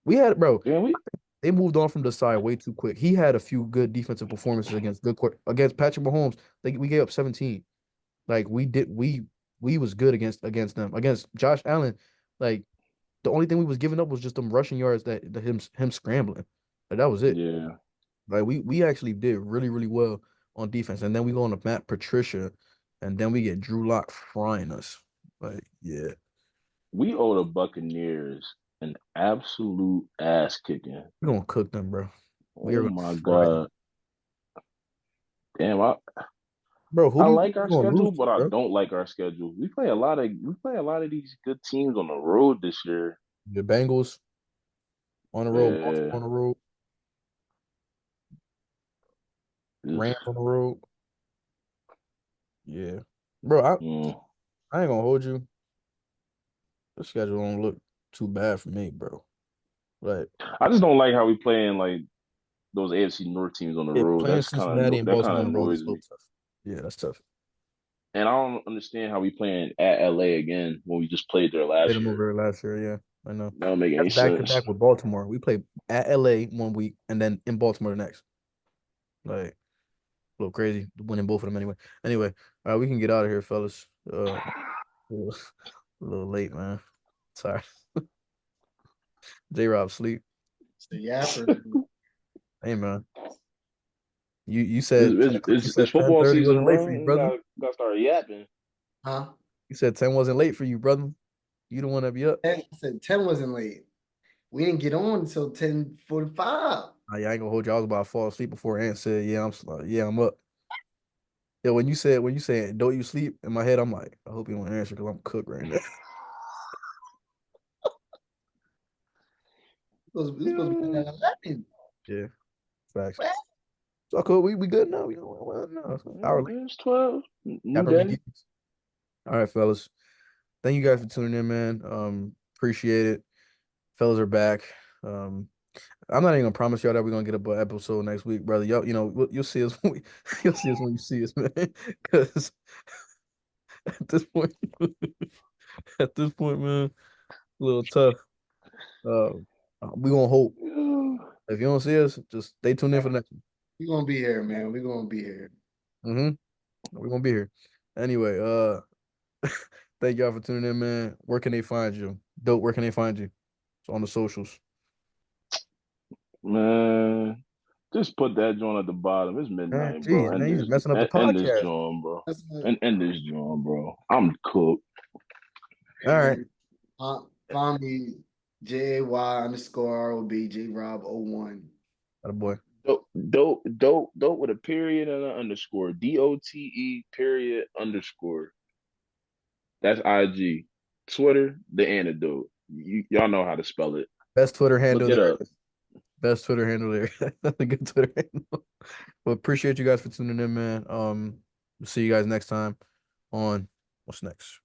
we had bro, Yeah, we they moved on from the side way too quick. He had a few good defensive performances against good court against Patrick Mahomes. We gave up 17. Like we was good against them. Against Josh Allen, like the only thing we was giving up was just them rushing yards that him scrambling. Like that was it. yeah. Like we actually did really, really well on defense. And then we go on to Matt Patricia, and then we get Drew Lock frying us. Like, yeah. We owe the Buccaneers an absolute ass kicking. We're gonna cook them, bro. We are Oh gonna my fry them. God. Damn, Bro, who I do you think like our we're gonna lose schedule, to, but I bro? don't like our schedule. We play a lot of these good teams on the road this year. The Bengals on the road, Baltimore Yeah. on the road, Ugh. Rams on the road. Yeah. Bro, Mm. I ain't gonna hold you. The schedule don't look too bad for me, bro. Like, I just don't like how we playing like those AFC North teams on the yeah, road. playing Cincinnati and That Baltimore kind on of the road is annoys so me. tough. Yeah, that's tough. And I don't understand how we playing at LA again when we just played there Played last them year. over last year, yeah. I know. That don't make any That's back to sense. back with Baltimore. We play at LA one week and then in Baltimore the next. Like, a little crazy winning both of them anyway. Anyway, we can get out of here, fellas. A little, a little late, man. Sorry. J Rob sleep. So yapper. Hey man. You It's, said it's, you it's, said it's football 10:30 season, wasn't late for bro. you, You brother. gotta start yapping. Huh? You said 10 wasn't late for you, brother. You don't want to be up. 10, I said 10 wasn't late. We didn't get on until 10:45. Yeah, I ain't gonna hold you. I was about to fall asleep before Ant said, "Yeah, yeah, I'm up." Yeah, when you said don't you sleep in my head, I'm like, I hope you don't answer because I'm cooked right now. It was supposed to be at 11. Yeah, facts. What? So cool. We good now. You know, well, no, it's an hour late. It's 12. New Capper day. McGee. All right, fellas. Thank you guys for tuning in, man. Appreciate it. Fellas are back. Um, I'm not even gonna promise y'all that we're gonna get a episode next week, brother. Y'all, you'll see us when you'll see us when you see us, man. Because at this point, at this point, man, a little tough. We gonna hope. If you don't see us, just stay tuned in for the next one. We're gonna be here, man. We're gonna be here. Mm-hmm. We're gonna be here. Anyway, thank y'all for tuning in, man. Where can they find you? Dope, where can they find you? It's on the socials. Man, just put that joint at the bottom. It's Man, midnight, bro. geez, man, you just messing up the End this podcast. joint, bro. That's what, End this joint, bro. I'm cooked. All right, man. Find me JAY_ROB JRob01. boy. Dope with a period and an underscore. DOTE period underscore. That's IG. Twitter, the antidote. Y'all know how to spell it. Best Twitter Look handle it there up. is. Best Twitter handle there. That's a good Twitter handle. But appreciate you guys for tuning in, man. See you guys next time on what's next.